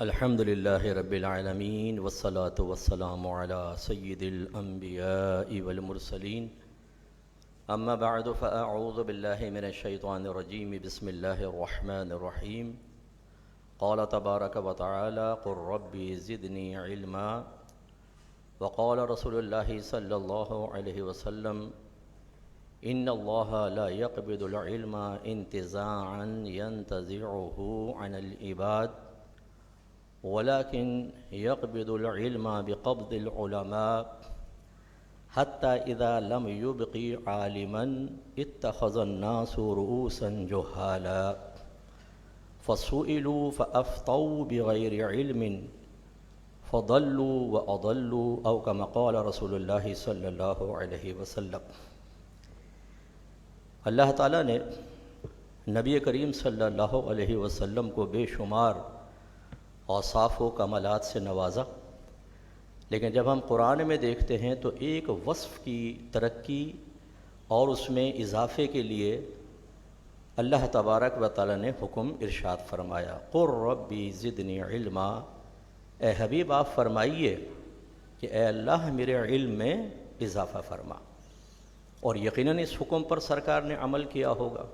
الحمد لله رب العالمين والصلاة والسلام على سيد الأنبياء والمرسلين أما بعد فأعوذ بالله من الشيطان الرجيم بسم الله الرحمن الرحيم قال تبارك وتعالى قل ربي زدني علما وقال رسول الله صلى الله عليه وسلم إن الله لا يقبض العلم انتزاعا ينتزعه عن العباد ولكن يقبض العلم بقبض العلماء حتى إذا لم يبق عالما اتخذ الناس رؤوسا جهالا فسئلوا فأفتوا بغير علم فضلوا وأضلوا أو كما قال رسول الله صلی اللہ علیہ وسلم۔ اللہ تعالیٰ نے نبی کریم صلی اللہ علیہ وسلم کو بے شمار اوصاف و کمالات سے نوازا، لیکن جب ہم قرآن میں دیکھتے ہیں تو ایک وصف کی ترقی اور اس میں اضافے کے لیے اللہ تبارک و تعالیٰ نے حکم ارشاد فرمایا، قل ربی زدنی علما، اے حبیب آپ فرمائیے کہ اے اللہ میرے علم میں اضافہ فرما۔ اور یقیناً اس حکم پر سرکار نے عمل کیا ہوگا،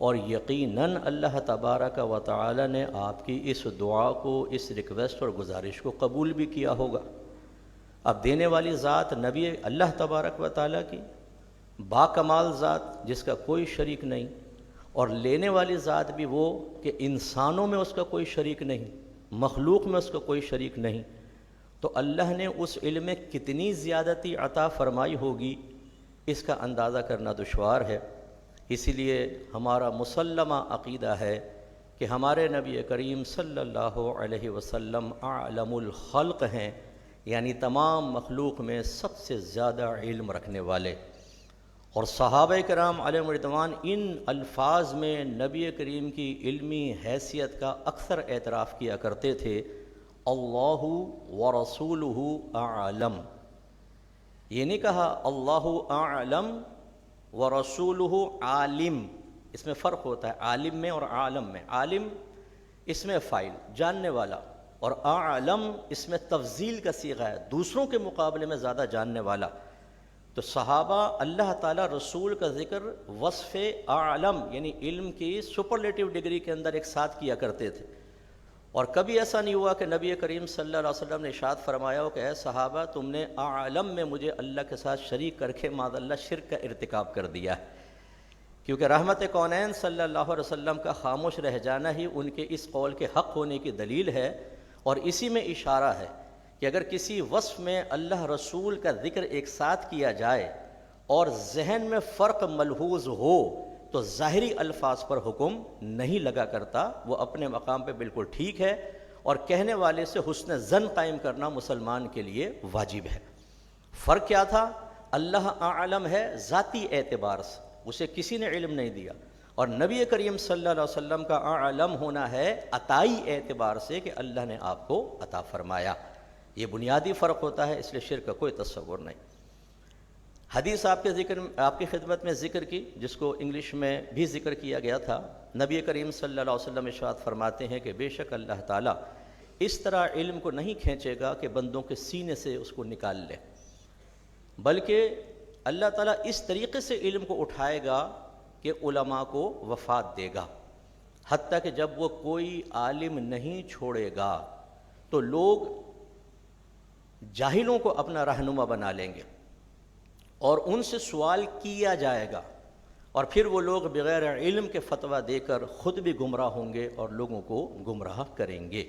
اور یقیناً اللہ تبارک و تعالی نے آپ کی اس دعا کو، اس ریکویسٹ اور گزارش کو قبول بھی کیا ہوگا۔ اب دینے والی ذات نبی اللہ تبارک و تعالی کی با کمال ذات جس کا کوئی شریک نہیں، اور لینے والی ذات بھی وہ کہ انسانوں میں اس کا کوئی شریک نہیں، مخلوق میں اس کا کوئی شریک نہیں، تو اللہ نے اس علم میں کتنی زیادتی عطا فرمائی ہوگی اس کا اندازہ کرنا دشوار ہے۔ اسی لیے ہمارا مسلمہ عقیدہ ہے کہ ہمارے نبی کریم صلی اللہ علیہ وسلم اعلم الخلق ہیں، یعنی تمام مخلوق میں سب سے زیادہ علم رکھنے والے۔ اور صحابہ کرام علیہم رضوان ان الفاظ میں نبی کریم کی علمی حیثیت کا اکثر اعتراف کیا کرتے تھے، اللہ ورسولہ اعلم۔ یہ نہیں کہا اللہ اعلم ورسولہ عالم، اس میں فرق ہوتا ہے عالم میں اور عالم میں۔ عالم اس میں فاعل جاننے والا، اور اعلم اس میں تفضیل کا صیغہ ہے، دوسروں کے مقابلے میں زیادہ جاننے والا۔ تو صحابہ اللہ تعالیٰ رسول کا ذکر وصف اعلم یعنی علم کی سپرلیٹو ڈگری کے اندر ایک ساتھ کیا کرتے تھے، اور کبھی ایسا نہیں ہوا کہ نبی کریم صلی اللہ علیہ وسلم نے ارشاد فرمایا ہو کہ اے صحابہ تم نے اعلم میں مجھے اللہ کے ساتھ شریک کر کے معاذ اللہ شرک کا ارتکاب کر دیا ہے، کیونکہ رحمت کونین صلی اللہ علیہ وسلم کا خاموش رہ جانا ہی ان کے اس قول کے حق ہونے کی دلیل ہے۔ اور اسی میں اشارہ ہے کہ اگر کسی وصف میں اللہ رسول کا ذکر ایک ساتھ کیا جائے اور ذہن میں فرق ملحوظ ہو تو ظاہری الفاظ پر حکم نہیں لگا کرتا، وہ اپنے مقام پہ بالکل ٹھیک ہے، اور کہنے والے سے حسن ظن قائم کرنا مسلمان کے لیے واجب ہے۔ فرق کیا تھا؟ اللہ اعلم ہے ذاتی اعتبار سے، اسے کسی نے علم نہیں دیا، اور نبی کریم صلی اللہ علیہ وسلم کا اعلم ہونا ہے عطائی اعتبار سے کہ اللہ نے آپ کو عطا فرمایا۔ یہ بنیادی فرق ہوتا ہے، اس لیے شرک کا کوئی تصور نہیں۔ حدیث آپ کی خدمت میں ذکر کی، جس کو انگلش میں بھی ذکر کیا گیا تھا۔ نبی کریم صلی اللہ علیہ وسلم ارشاد فرماتے ہیں کہ بے شک اللہ تعالیٰ اس طرح علم کو نہیں کھینچے گا کہ بندوں کے سینے سے اس کو نکال لے، بلکہ اللہ تعالیٰ اس طریقے سے علم کو اٹھائے گا کہ علماء کو وفات دے گا، حتیٰ کہ جب وہ کوئی عالم نہیں چھوڑے گا تو لوگ جاہلوں کو اپنا رہنما بنا لیں گے اور ان سے سوال کیا جائے گا، اور پھر وہ لوگ بغیر علم کے فتویٰ دے کر خود بھی گمراہ ہوں گے اور لوگوں کو گمراہ کریں گے۔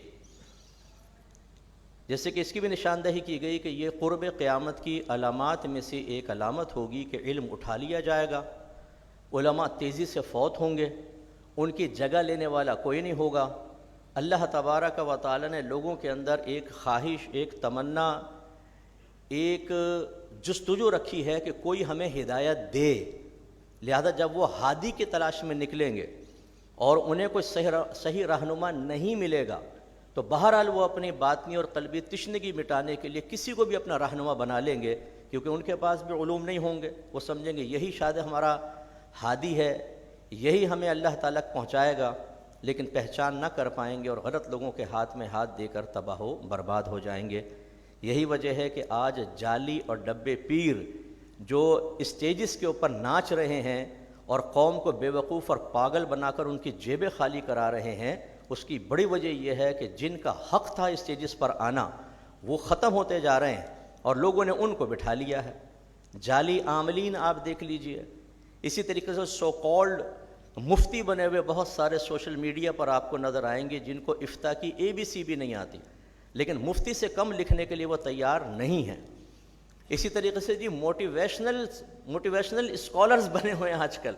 جیسے کہ اس کی بھی نشاندہی کی گئی کہ یہ قرب قیامت کی علامات میں سے ایک علامت ہوگی کہ علم اٹھا لیا جائے گا، علماء تیزی سے فوت ہوں گے، ان کی جگہ لینے والا کوئی نہیں ہوگا۔ اللہ تبارک و تعالی نے لوگوں کے اندر ایک خواہش، ایک تمنا، ایک جستجو رکھی ہے کہ کوئی ہمیں ہدایت دے، لہذا جب وہ ہادی کی تلاش میں نکلیں گے اور انہیں کوئی صحیح رہنما نہیں ملے گا تو بہرحال وہ اپنی باطنی اور قلبی تشنگی مٹانے کے لیے کسی کو بھی اپنا رہنما بنا لیں گے، کیونکہ ان کے پاس بھی علوم نہیں ہوں گے۔ وہ سمجھیں گے یہی شاید ہمارا ہادی ہے، یہی ہمیں اللہ تعالیٰ پہنچائے گا، لیکن پہچان نہ کر پائیں گے اور غلط لوگوں کے ہاتھ میں ہاتھ دے کر تباہ و برباد ہو جائیں گے۔ یہی وجہ ہے کہ آج جعلی اور ڈبے پیر جو اسٹیجز کے اوپر ناچ رہے ہیں اور قوم کو بے وقوف اور پاگل بنا کر ان کی جیبیں خالی کرا رہے ہیں، اس کی بڑی وجہ یہ ہے کہ جن کا حق تھا اسٹیجز پر آنا وہ ختم ہوتے جا رہے ہیں اور لوگوں نے ان کو بٹھا لیا ہے۔ جعلی عاملین آپ دیکھ لیجئے، اسی طریقے سے سو کالڈ مفتی بنے ہوئے بہت سارے سوشل میڈیا پر آپ کو نظر آئیں گے جن کو افتاء کی ABC بھی نہیں آتی، لیکن مفتی سے کم لکھنے کے لیے وہ تیار نہیں ہیں۔ اسی طریقے سے موٹیویشنل اسکالرز بنے ہوئے ہیں آج کل،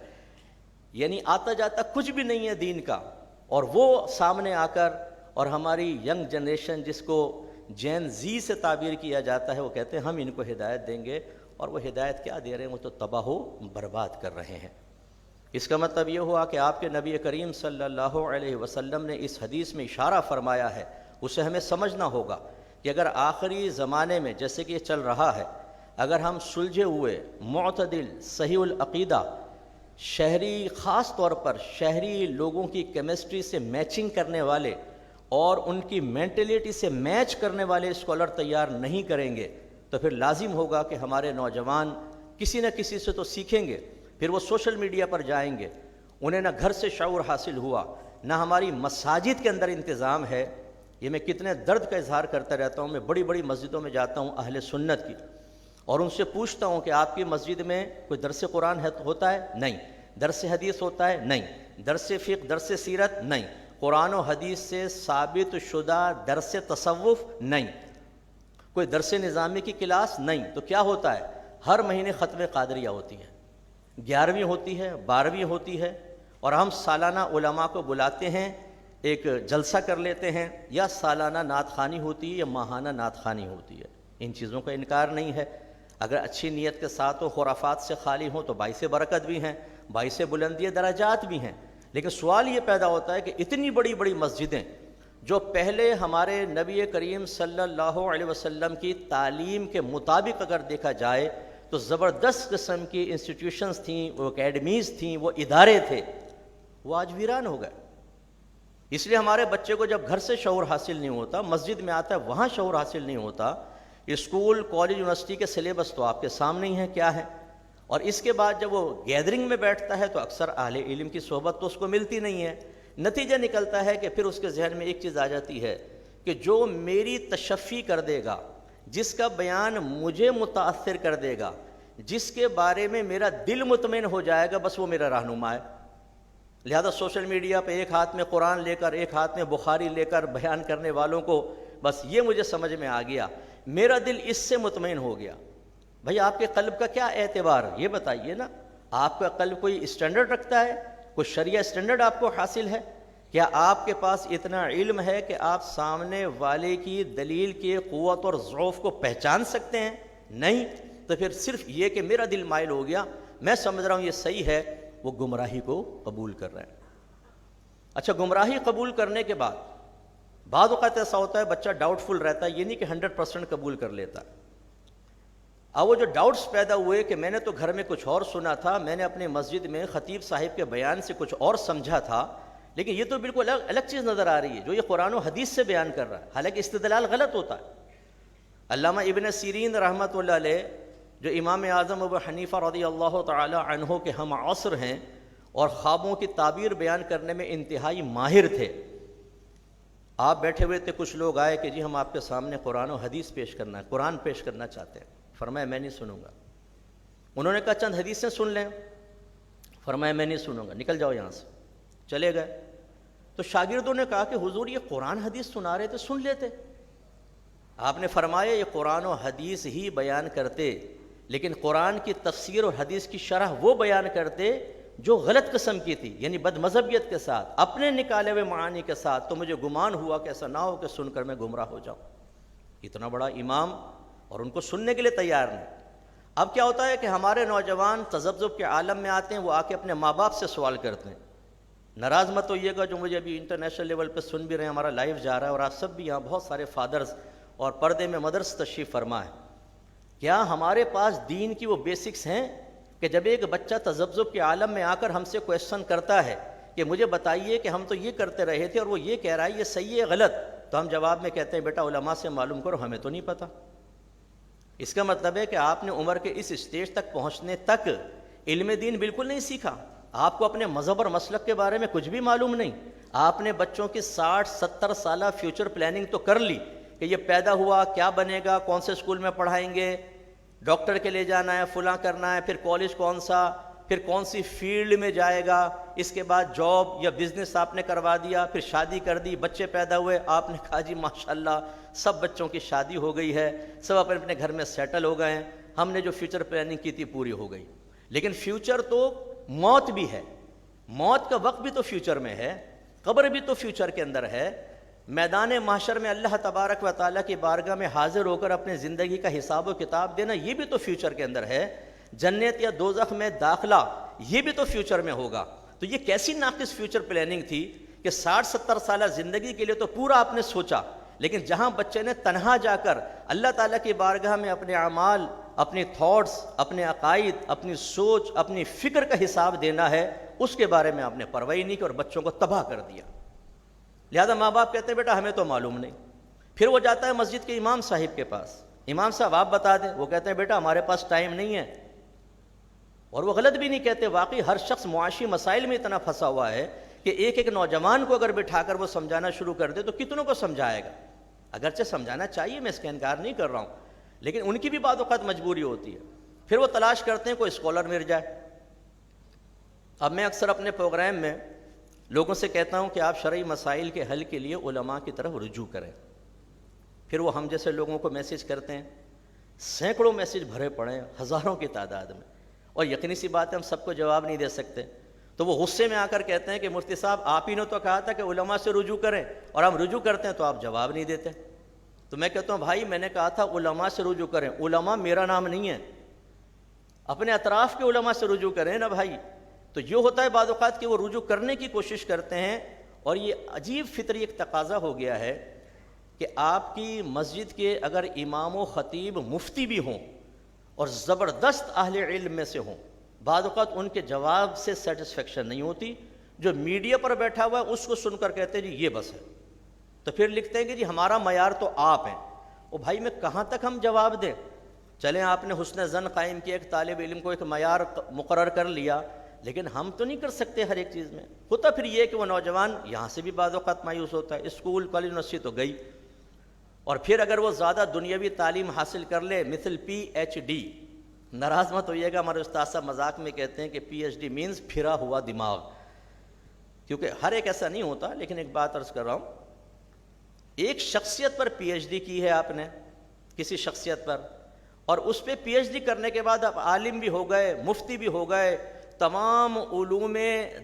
یعنی آتا جاتا کچھ بھی نہیں ہے دین کا، اور وہ سامنے آ کر اور ہماری ینگ جنریشن جس کو جین زی سے تعبیر کیا جاتا ہے، وہ کہتے ہیں ہم ان کو ہدایت دیں گے، اور وہ ہدایت کیا دے رہے ہیں؟ وہ تو تباہ و برباد کر رہے ہیں۔ اس کا مطلب یہ ہوا کہ آپ کے نبی کریم صلی اللہ علیہ وسلم نے اس حدیث میں اشارہ فرمایا ہے، اسے ہمیں سمجھنا ہوگا کہ اگر آخری زمانے میں جیسے کہ یہ چل رہا ہے، اگر ہم سلجھے ہوئے، معتدل، صحیح العقیدہ، شہری، خاص طور پر شہری لوگوں کی کیمسٹری سے میچنگ کرنے والے اور ان کی مینٹلٹی سے میچ کرنے والے اسکالر تیار نہیں کریں گے، تو پھر لازم ہوگا کہ ہمارے نوجوان کسی نہ کسی سے تو سیکھیں گے، پھر وہ سوشل میڈیا پر جائیں گے، انہیں نہ گھر سے شعور حاصل ہوا، نہ ہماری مساجد کے اندر انتظام ہے۔ یہ میں کتنے درد کا اظہار کرتا رہتا ہوں، میں بڑی بڑی مسجدوں میں جاتا ہوں اہل سنت کی، اور ان سے پوچھتا ہوں کہ آپ کی مسجد میں کوئی درس قرآن ہوتا ہے؟ نہیں۔ درس حدیث ہوتا ہے؟ نہیں۔ درس فقہ، درس سیرت؟ نہیں۔ قرآن و حدیث سے ثابت شدہ درس تصوف؟ نہیں۔ کوئی درس نظامی کی کلاس؟ نہیں۔ تو کیا ہوتا ہے؟ ہر مہینے ختم قادریہ ہوتی ہے، 11ویں ہوتی ہے، 12ویں ہوتی ہے، اور ہم سالانہ علماء کو بلاتے ہیں، ایک جلسہ کر لیتے ہیں، یا سالانہ نعت خوانی ہوتی ہے یا ماہانہ نعت خوانی ہوتی ہے۔ ان چیزوں کا انکار نہیں ہے، اگر اچھی نیت کے ساتھ ہو، خرافات سے خالی ہوں تو باعث برکت بھی ہیں، باعث بلندی درجات بھی ہیں۔ لیکن سوال یہ پیدا ہوتا ہے کہ اتنی بڑی بڑی مسجدیں جو پہلے ہمارے نبی کریم صلی اللہ علیہ وسلم کی تعلیم کے مطابق اگر دیکھا جائے تو زبردست قسم کی انسٹیٹیوشنز تھیں، وہ اکیڈمیز تھیں، وہ ادارے تھے، وہ آج ویران ہو گئے۔ اس لیے ہمارے بچے کو جب گھر سے شعور حاصل نہیں ہوتا، مسجد میں آتا ہے وہاں شعور حاصل نہیں ہوتا، اسکول، کالج، یونیورسٹی کے سلیبس تو آپ کے سامنے ہی ہیں کیا ہے، اور اس کے بعد جب وہ گیدرنگ میں بیٹھتا ہے تو اکثر اہل علم کی صحبت تو اس کو ملتی نہیں ہے۔ نتیجہ نکلتا ہے کہ پھر اس کے ذہن میں ایک چیز آ جاتی ہے کہ جو میری تشفی کر دے گا، جس کا بیان مجھے متاثر کر دے گا، جس کے بارے میں میرا دل مطمئن ہو جائے گا، بس وہ میرا رہنما ہے۔ لہذا سوشل میڈیا پہ ایک ہاتھ میں قرآن لے کر، ایک ہاتھ میں بخاری لے کر بیان کرنے والوں کو بس یہ مجھے سمجھ میں آ گیا، میرا دل اس سے مطمئن ہو گیا۔ بھئی آپ کے قلب کا کیا اعتبار؟ یہ بتائیے نا، آپ کا قلب کوئی اسٹینڈرڈ رکھتا ہے؟ کوئی شرعیہ اسٹینڈرڈ آپ کو حاصل ہے؟ کیا آپ کے پاس اتنا علم ہے کہ آپ سامنے والے کی دلیل کی قوت اور ضعف کو پہچان سکتے ہیں؟ نہیں۔ تو پھر صرف یہ کہ میرا دل مائل ہو گیا، میں سمجھ رہا ہوں یہ صحیح ہے، وہ گمراہی کو قبول کر رہے ہیں۔ اچھا، گمراہی قبول کرنے کے بعد بعض اوقات ایسا ہوتا ہے بچہ ڈاؤٹ فل رہتا ہے، یہ نہیں کہ 100% قبول کر لیتا۔ اب وہ جو ڈاؤٹس پیدا ہوئے کہ میں نے تو گھر میں کچھ اور سنا تھا، میں نے اپنے مسجد میں خطیب صاحب کے بیان سے کچھ اور سمجھا تھا، لیکن یہ تو بالکل الگ چیز نظر آ رہی ہے جو یہ قرآن و حدیث سے بیان کر رہا ہے، حالانکہ استدلال غلط ہوتا ہے۔ علامہ ابن سیرین رحمۃ اللہ علیہ، جو امام اعظم ابو حنیفہ رضی اللہ تعالی عنہ کے ہم عصر ہیں اور خوابوں کی تعبیر بیان کرنے میں انتہائی ماہر تھے، آپ بیٹھے ہوئے تھے، کچھ لوگ آئے کہ جی ہم آپ کے سامنے قرآن و حدیث پیش کرنا ہے، قرآن پیش کرنا چاہتے ہیں۔ فرمایا میں نہیں سنوں گا۔ انہوں نے کہا چند حدیثیں سن لیں۔ فرمایا میں نہیں سنوں گا، نکل جاؤ یہاں سے۔ چلے گئے تو شاگردوں نے کہا کہ حضور یہ قرآن حدیث سنا رہے تھے، سن لیتے۔ آپ نے فرمایا یہ قرآن و حدیث ہی بیان کرتے، لیکن قرآن کی تفسیر اور حدیث کی شرح وہ بیان کرتے جو غلط قسم کی تھی، یعنی بد مذہبیت کے ساتھ، اپنے نکالے ہوئے معانی کے ساتھ، تو مجھے گمان ہوا کہ ایسا نہ ہو کہ سن کر میں گمراہ ہو جاؤں۔ اتنا بڑا امام اور ان کو سننے کے لیے تیار نہیں۔ اب کیا ہوتا ہے کہ ہمارے نوجوان تذبذب کے عالم میں آتے ہیں، وہ آ کے اپنے ماں باپ سے سوال کرتے ہیں۔ ناراض مت ہوئیے گا جو مجھے ابھی انٹرنیشنل لیول پہ سن بھی رہے ہیں، ہمارا لائیو جا رہا ہے اور آپ سب بھی یہاں بہت سارے فادرز اور پردے میں مدرس تشریف فرما ہے۔ کیا ہمارے پاس دین کی وہ بیسکس ہیں کہ جب ایک بچہ تذبذب کے عالم میں آ کر ہم سے کویسچن کرتا ہے کہ مجھے بتائیے کہ ہم تو یہ کرتے رہے تھے اور وہ یہ کہہ رہا ہے یہ صحیح ہے غلط، تو ہم جواب میں کہتے ہیں بیٹا علماء سے معلوم کرو، ہمیں تو نہیں پتہ۔ اس کا مطلب ہے کہ آپ نے عمر کے اس اسٹیج تک پہنچنے تک علم دین بالکل نہیں سیکھا، آپ کو اپنے مذہب اور مسلک کے بارے میں کچھ بھی معلوم نہیں۔ آپ نے بچوں کی 60-70 سالہ فیوچر پلاننگ تو کر لی کہ یہ پیدا ہوا کیا بنے گا، کون سے اسکول میں پڑھائیں گے، ڈاکٹر کے لے جانا ہے، فلاں کرنا ہے، پھر کالج کون سا، پھر کون سی فیلڈ میں جائے گا، اس کے بعد جاب یا بزنس آپ نے کروا دیا، پھر شادی کر دی، بچے پیدا ہوئے، آپ نے کہا جی ماشاءاللہ سب بچوں کی شادی ہو گئی ہے، سب اپنے اپنے گھر میں سیٹل ہو گئے ہیں، ہم نے جو فیوچر پلاننگ کی تھی پوری ہو گئی۔ لیکن فیوچر تو موت بھی ہے، موت کا وقت بھی تو فیوچر میں ہے، قبر بھی تو فیوچر کے اندر ہے، میدان محشر میں اللہ تبارک و تعالیٰ کی بارگاہ میں حاضر ہو کر اپنے زندگی کا حساب و کتاب دینا، یہ بھی تو فیوچر کے اندر ہے، جنت یا دوزخ میں داخلہ یہ بھی تو فیوچر میں ہوگا۔ تو یہ کیسی ناقص فیوچر پلاننگ تھی کہ 60-70 سالہ زندگی کے لیے تو پورا آپ نے سوچا، لیکن جہاں بچے نے تنہا جا کر اللہ تعالیٰ کی بارگاہ میں اپنے اعمال، اپنی تھاٹس، اپنے عقائد، اپنی سوچ، اپنی فکر کا حساب دینا ہے، اس کے بارے میں آپ نے پرواہ نہیں کی اور بچوں کو تباہ کر دیا۔ لہذا ماں باپ کہتے ہیں بیٹا ہمیں تو معلوم نہیں۔ پھر وہ جاتا ہے مسجد کے امام صاحب کے پاس، امام صاحب آپ بتا دیں، وہ کہتے ہیں بیٹا ہمارے پاس ٹائم نہیں ہے، اور وہ غلط بھی نہیں کہتے، واقعی ہر شخص معاشی مسائل میں اتنا پھنسا ہوا ہے کہ ایک ایک نوجوان کو اگر بٹھا کر وہ سمجھانا شروع کر دے تو کتنوں کو سمجھائے گا۔ اگرچہ سمجھانا چاہیے، میں اس کا انکار نہیں کر رہا ہوں، لیکن ان کی بھی بعض اوقات مجبوری ہوتی ہے۔ پھر وہ تلاش کرتے ہیں کوئی اسکالر مل جائے۔ اب میں اکثر اپنے پروگرام میں لوگوں سے کہتا ہوں کہ آپ شرعی مسائل کے حل کے لیے علماء کی طرف رجوع کریں۔ پھر وہ ہم جیسے لوگوں کو میسیج کرتے ہیں، سینکڑوں میسیج بھرے پڑے ہیں، ہزاروں کی تعداد میں، اور یقینی سی بات ہے ہم سب کو جواب نہیں دے سکتے، تو وہ غصے میں آ کر کہتے ہیں کہ مفتی صاحب آپ ہی نے تو کہا تھا کہ علماء سے رجوع کریں، اور ہم رجوع کرتے ہیں تو آپ جواب نہیں دیتے۔ تو میں کہتا ہوں بھائی میں نے کہا تھا علماء سے رجوع کریں، علماء میرا نام نہیں ہے، اپنے اطراف کے علماء سے رجوع کریں نا بھائی۔ تو یہ ہوتا ہے بعض اوقات کہ وہ رجوع کرنے کی کوشش کرتے ہیں، اور یہ عجیب فطری ایک تقاضا ہو گیا ہے کہ آپ کی مسجد کے اگر امام و خطیب مفتی بھی ہوں اور زبردست اہل علم میں سے ہوں، بعض اوقات ان کے جواب سے سیٹسفیکشن نہیں ہوتی، جو میڈیا پر بیٹھا ہوا ہے اس کو سن کر کہتے ہیں جی یہ بس ہے، تو پھر لکھتے ہیں کہ جی ہمارا معیار تو آپ ہیں۔ او بھائی میں کہاں تک ہم جواب دیں؟ چلیں آپ نے حسن ظن قائم کیا، ایک طالب علم کو ایک معیار مقرر کر لیا، لیکن ہم تو نہیں کر سکتے ہر ایک چیز میں۔ ہوتا پھر یہ کہ وہ نوجوان یہاں سے بھی بعض اوقات مایوس ہوتا ہے، اسکول کالج یونیورسٹی تو گئی، اور پھر اگر وہ زیادہ دنیاوی تعلیم حاصل کر لے مثل پی ایچ ڈی، ناراض مت ہوئیے گا، ہمارے استاد صاحب مذاق میں کہتے ہیں کہ پی ایچ ڈی مینز پھرا ہوا دماغ، کیونکہ ہر ایک ایسا نہیں ہوتا، لیکن ایک بات عرض کر رہا ہوں، ایک شخصیت پر پی ایچ ڈی کی ہے آپ نے، کسی شخصیت پر، اور اس پہ پی ایچ ڈی کرنے کے بعد آپ عالم بھی ہو گئے، مفتی بھی ہو گئے، تمام علوم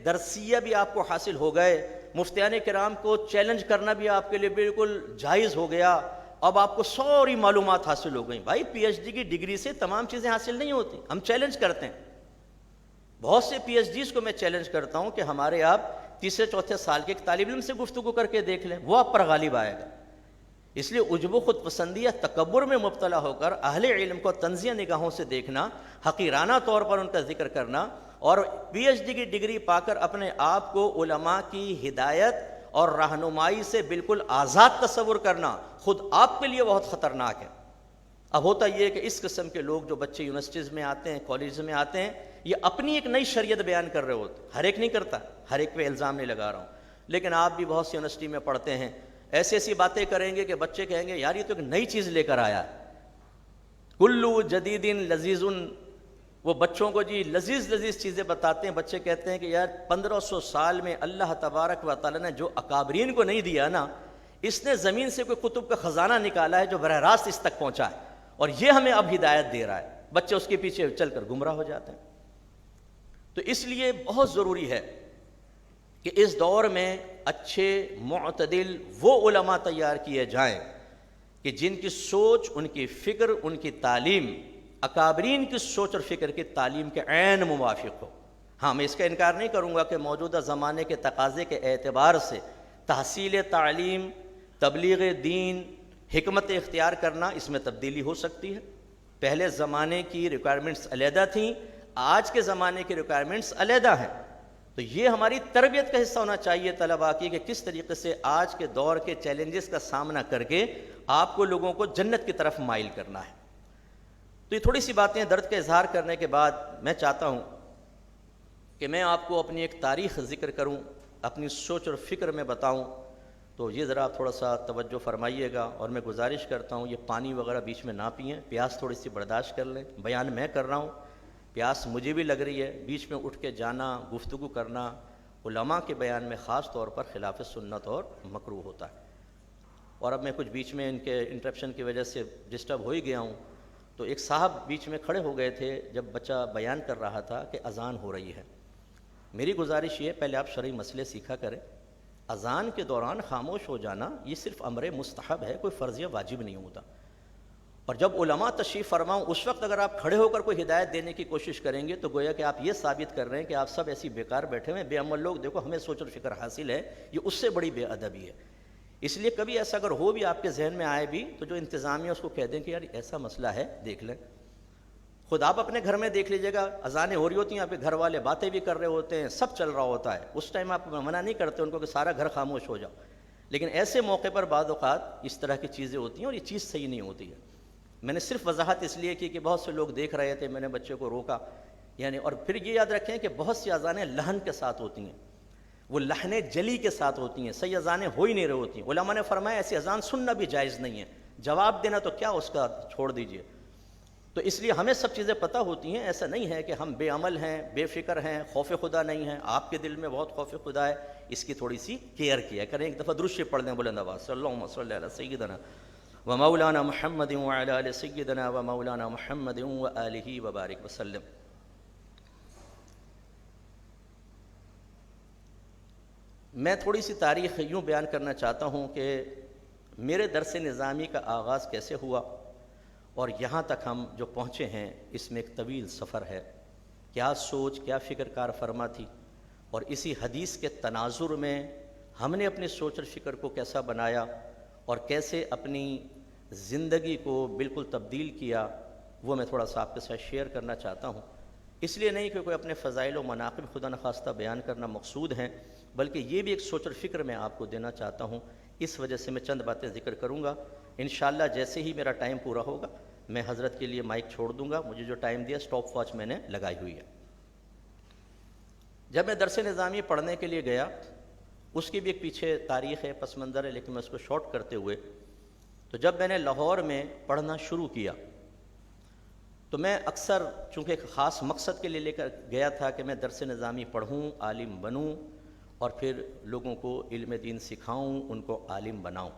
درسیہ بھی آپ کو حاصل ہو گئے، مفتیان کرام کو چیلنج کرنا بھی آپ کے لیے بالکل جائز ہو گیا، اب آپ کو ساری معلومات حاصل ہو گئیں۔ بھائی پی ایچ ڈی کی ڈگری سے تمام چیزیں حاصل نہیں ہوتی، ہم چیلنج کرتے ہیں۔ بہت سے پی ایچ ڈیز کو میں چیلنج کرتا ہوں کہ ہمارے آپ تیسرے چوتھے سال کے ایک طالب علم سے گفتگو کر کے دیکھ لیں، وہ آپ پر غالب آئے گا۔ اس لیے عجب و خود پسندی یا تکبر میں مبتلا ہو کر اہل علم کو طنزیہ نگاہوں سے دیکھنا، حقیرانہ طور پر ان کا ذکر کرنا، اور پی ایچ ڈی کی ڈگری پا کر اپنے آپ کو علماء کی ہدایت اور رہنمائی سے بالکل آزاد تصور کرنا، خود آپ کے لیے بہت خطرناک ہے۔ اب ہوتا یہ ہے کہ اس قسم کے لوگ جو بچے یونیورسٹیز میں آتے ہیں، کالجز میں آتے ہیں، یہ اپنی ایک نئی شریعت بیان کر رہے ہوتے، ہر ایک نہیں کرتا، ہر ایک پہ الزام نہیں لگا رہا ہوں، لیکن آپ بھی بہت سی یونیورسٹی میں پڑھتے ہیں، ایسی ایسی باتیں کریں گے کہ بچے کہیں گے یار یہ تو ایک نئی چیز لے کر آیا ہے، کلو جدید لذیذ، وہ بچوں کو جی لذیذ لذیذ چیزیں بتاتے ہیں، بچے کہتے ہیں کہ یار 1500 سال میں اللہ تبارک و تعالیٰ نے جو اکابرین کو نہیں دیا نا، اس نے زمین سے کوئی کتب کا خزانہ نکالا ہے جو براہ راست اس تک پہنچا ہے، اور یہ ہمیں اب ہدایت دے رہا ہے۔ بچے اس کے پیچھے چل کر گمراہ ہو جاتے ہیں۔ تو اس لیے بہت ضروری ہے کہ اس دور میں اچھے معتدل وہ علماء تیار کیے جائیں کہ جن کی سوچ، ان کی فکر، ان کی تعلیم اکابرین کی سوچ اور فکر کی تعلیم کے عین موافق ہو۔ ہاں میں اس کا انکار نہیں کروں گا کہ موجودہ زمانے کے تقاضے کے اعتبار سے تحصیل تعلیم، تبلیغ دین، حکمت اختیار کرنا، اس میں تبدیلی ہو سکتی ہے۔ پہلے زمانے کی ریکوائرمنٹس علیحدہ تھیں، آج کے زمانے کی ریکوائرمنٹس علیحدہ ہیں، تو یہ ہماری تربیت کا حصہ ہونا چاہیے طلباء کی کہ کس طریقے سے آج کے دور کے چیلنجز کا سامنا کر کے آپ کو لوگوں کو جنت کی طرف مائل کرنا ہے۔ تو یہ تھوڑی سی باتیں درد کا اظہار کرنے کے بعد میں چاہتا ہوں کہ میں آپ کو اپنی ایک تاریخ ذکر کروں، اپنی سوچ اور فکر میں بتاؤں، تو یہ ذرا آپ تھوڑا سا توجہ فرمائیے گا، اور میں گزارش کرتا ہوں یہ پانی وغیرہ بیچ میں نہ پئیں، پیاس تھوڑی سی برداشت کر لیں، بیان میں کر رہا ہوں، پیاس مجھے بھی لگ رہی ہے، بیچ میں اٹھ کے جانا، گفتگو کرنا علماء کے بیان میں خاص طور پر خلاف سنت اور مکروہ ہوتا ہے۔ اور اب میں کچھ بیچ میں ان کے انٹرپشن کی وجہ سے ڈسٹرب ہو ہی گیا ہوں، تو ایک صاحب بیچ میں کھڑے ہو گئے تھے جب بچہ بیان کر رہا تھا کہ اذان ہو رہی ہے۔ میری گزارش یہ، پہلے آپ شرعی مسئلے سیکھا کریں، اذان کے دوران خاموش ہو جانا یہ صرف امر مستحب ہے، کوئی فرض یا واجب نہیں ہوتا۔ اور جب علماء تشریف فرماؤں اس وقت اگر آپ کھڑے ہو کر کوئی ہدایت دینے کی کوشش کریں گے تو گویا کہ آپ یہ ثابت کر رہے ہیں کہ آپ سب ایسی بیکار بیٹھے ہوئے بے عمل لوگ، دیکھو ہمیں سوچ اور فکر حاصل ہے، یہ اس سے بڑی بے ادبی ہے۔ اس لیے کبھی ایسا اگر ہو بھی آپ کے ذہن میں آئے بھی تو جو انتظامیہ اس کو کہہ دیں کہ یار ایسا مسئلہ ہے دیکھ لیں۔ خود آپ اپنے گھر میں دیکھ لیجئے گا، اذانیں ہو رہی ہوتی ہیں، آپ کے گھر والے باتیں بھی کر رہے ہوتے ہیں، سب چل رہا ہوتا ہے، اس ٹائم آپ منع نہیں کرتے ان کو کہ سارا گھر خاموش ہو جاؤ، لیکن ایسے موقع پر بعض اوقات اس طرح کی چیزیں ہوتی ہیں اور یہ چیز صحیح نہیں ہوتی ہے۔ میں نے صرف وضاحت اس لیے کی کہ بہت سے لوگ دیکھ رہے تھے، میں نے بچے کو روکا، یعنی اور پھر یہ یاد رکھیں کہ بہت سی اذانیں لحن کے ساتھ ہوتی ہیں، وہ لحن جلی کے ساتھ ہوتی ہیں، صحیح اذانیں ہو ہی نہیں رہی ہوتی ہیں۔ علماء نے فرمایا ایسی اذان سننا بھی جائز نہیں ہے، جواب دینا تو کیا اس کا چھوڑ دیجئے۔ تو اس لیے ہمیں سب چیزیں پتہ ہوتی ہیں، ایسا نہیں ہے کہ ہم بے عمل ہیں، بے فکر ہیں، خوف خدا نہیں ہیں، آپ کے دل میں بہت خوف خدا ہے، اس کی تھوڑی سی کیئر کیا کریں۔ ایک دفعہ درود شریف پڑھ لیں بلند آواز سے، اللہم صلی علی سیدنا و مولانا محمد وعلی آل سیدنا و مولانا محمد و آلہ وبارک وسلم۔ میں تھوڑی سی تاریخ یوں بیان کرنا چاہتا ہوں کہ میرے درس نظامی کا آغاز کیسے ہوا اور یہاں تک ہم جو پہنچے ہیں، اس میں ایک طویل سفر ہے۔ کیا سوچ، کیا فکر کار فرما تھی، اور اسی حدیث کے تناظر میں ہم نے اپنی سوچ اور فکر کو کیسا بنایا اور کیسے اپنی زندگی کو بالکل تبدیل کیا، وہ میں تھوڑا سا آپ کے ساتھ شیئر کرنا چاہتا ہوں۔ اس لیے نہیں کہ کوئی اپنے فضائل و مناقب خدا نخواستہ بیان کرنا مقصود ہیں، بلکہ یہ بھی ایک سوچ اور فکر میں آپ کو دینا چاہتا ہوں۔ اس وجہ سے میں چند باتیں ذکر کروں گا، انشاءاللہ جیسے ہی میرا ٹائم پورا ہوگا میں حضرت کے لیے مائک چھوڑ دوں گا، مجھے جو ٹائم دیا سٹاپ واچ میں نے لگائی ہوئی ہے۔ جب میں درس نظامی پڑھنے کے لیے گیا، اس کی بھی ایک پیچھے تاریخ ہے، پس منظر ہے، لیکن میں اس کو شارٹ کرتے ہوئے، تو جب میں نے لاہور میں پڑھنا شروع کیا تو میں اکثر چونکہ ایک خاص مقصد کے لیے لے کر گیا تھا کہ میں درس نظامی پڑھوں، عالم بنوں اور پھر لوگوں کو علم دین سکھاؤں، ان کو عالم بناؤں۔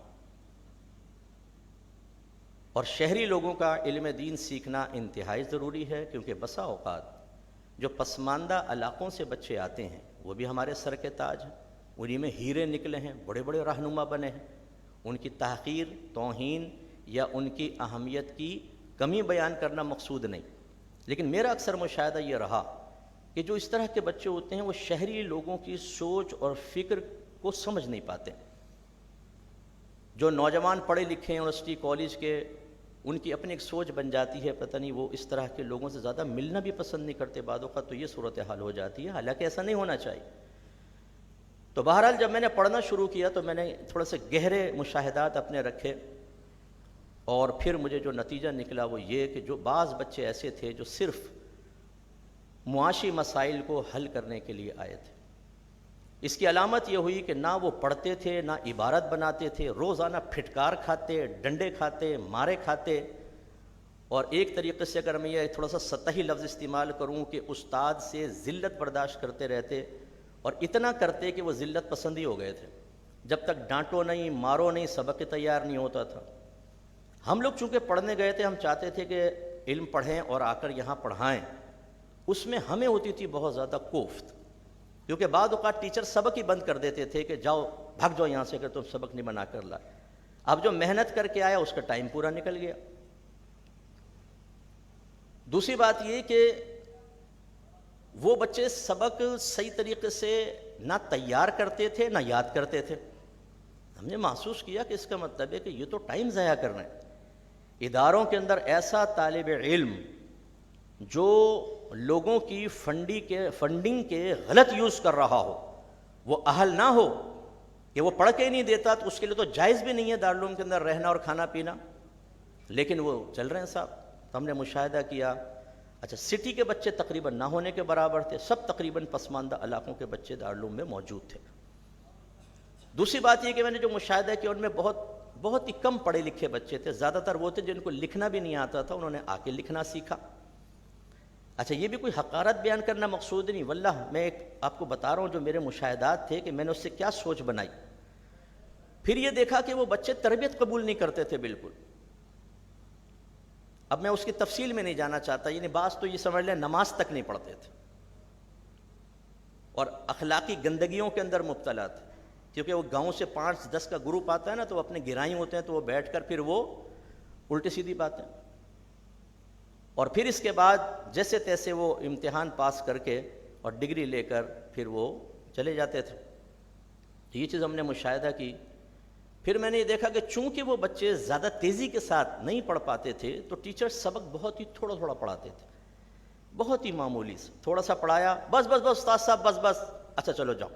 اور شہری لوگوں کا علم دین سیکھنا انتہائی ضروری ہے، کیونکہ بسا اوقات جو پسماندہ علاقوں سے بچے آتے ہیں وہ بھی ہمارے سر کے تاج ہیں، انہی میں ہیرے نکلے ہیں، بڑے بڑے رہنما بنے ہیں۔ ان کی تحقیر، توہین یا ان کی اہمیت کی کمی بیان کرنا مقصود نہیں، لیکن میرا اکثر مشاہدہ یہ رہا کہ جو اس طرح کے بچے ہوتے ہیں وہ شہری لوگوں کی سوچ اور فکر کو سمجھ نہیں پاتے۔ جو نوجوان پڑھے لکھے یونیورسٹی کالج کے، ان کی اپنی ایک سوچ بن جاتی ہے، پتہ نہیں وہ اس طرح کے لوگوں سے زیادہ ملنا بھی پسند نہیں کرتے، بعض اوقات تو یہ صورتحال ہو جاتی ہے، حالانکہ ایسا نہیں ہونا چاہیے۔ تو بہرحال جب میں نے پڑھنا شروع کیا تو میں نے تھوڑا سے گہرے مشاہدات اپنے رکھے، اور پھر مجھے جو نتیجہ نکلا وہ یہ کہ جو بعض بچے ایسے تھے جو صرف معاشی مسائل کو حل کرنے کے لیے آئے تھے۔ اس کی علامت یہ ہوئی کہ نہ وہ پڑھتے تھے، نہ عبارت بناتے تھے، روزانہ پھٹکار کھاتے، ڈنڈے کھاتے، مارے کھاتے، اور ایک طریقے سے اگر میں یہ تھوڑا سا سطحی لفظ استعمال کروں کہ استاد سے ذلت برداشت کرتے رہتے، اور اتنا کرتے کہ وہ ذلت پسندی ہو گئے تھے۔ جب تک ڈانٹو نہیں، مارو نہیں، سبق تیار نہیں ہوتا تھا۔ ہم لوگ چونکہ پڑھنے گئے تھے، ہم چاہتے تھے کہ علم پڑھیں اور آ کر یہاں پڑھائیں، اس میں ہمیں ہوتی تھی بہت زیادہ کوفت، کیونکہ بعض اوقات ٹیچر سبق ہی بند کر دیتے تھے کہ جاؤ بھاگ جاؤ یہاں سے کہ تم سبق نہیں بنا کر لائے۔ اب جو محنت کر کے آیا اس کا ٹائم پورا نکل گیا۔ دوسری بات یہ کہ وہ بچے سبق صحیح طریقے سے نہ تیار کرتے تھے نہ یاد کرتے تھے۔ ہم نے محسوس کیا کہ اس کا مطلب ہے کہ یہ تو ٹائم ضائع کر رہے ہیں۔ اداروں کے اندر ایسا طالب علم جو لوگوں کی فنڈنگ کے غلط یوز کر رہا ہو، وہ اہل نہ ہو کہ وہ پڑھ کے ہی نہیں دیتا، تو اس کے لیے تو جائز بھی نہیں ہے دارالعلوم کے اندر رہنا اور کھانا پینا، لیکن وہ چل رہے ہیں صاحب. تو ہم نے مشاہدہ کیا، اچھا سٹی کے بچے تقریباً نہ ہونے کے برابر تھے، سب تقریباً پسماندہ علاقوں کے بچے دارالعلوم میں موجود تھے. دوسری بات یہ کہ میں نے جو مشاہدہ کیا ان میں بہت ہی کم پڑھے لکھے بچے تھے، زیادہ تر وہ تھے جن کو لکھنا بھی نہیں آتا تھا، انہوں نے آ کے لکھنا سیکھا. اچھا یہ بھی کوئی حقارت بیان کرنا مقصود نہیں، واللہ میں ایک آپ کو بتا رہا ہوں جو میرے مشاہدات تھے کہ میں نے اس سے کیا سوچ بنائی. پھر یہ دیکھا کہ وہ بچے تربیت قبول نہیں کرتے تھے بالکل. اب میں اس کی تفصیل میں نہیں جانا چاہتا، یعنی بعض تو یہ سمجھ لیں نماز تک نہیں پڑھتے تھے اور اخلاقی گندگیوں کے اندر مبتلا تھے، کیونکہ وہ گاؤں سے 5-10 کا گروپ آتا ہے نا، تو وہ اپنے گرائیں ہوتے ہیں، تو وہ بیٹھ کر پھر وہ الٹی سیدھی باتیں، اور پھر اس کے بعد جیسے تیسے وہ امتحان پاس کر کے اور ڈگری لے کر پھر وہ چلے جاتے تھے. تو یہ چیز ہم نے مشاہدہ کی. پھر میں نے یہ دیکھا کہ چونکہ وہ بچے زیادہ تیزی کے ساتھ نہیں پڑھ پاتے تھے، تو ٹیچر سبق بہت ہی تھوڑا تھوڑا پڑھاتے تھے، بہت ہی معمولی سے تھوڑا سا پڑھایا، بس استاد صاحب بس اچھا چلو جاؤ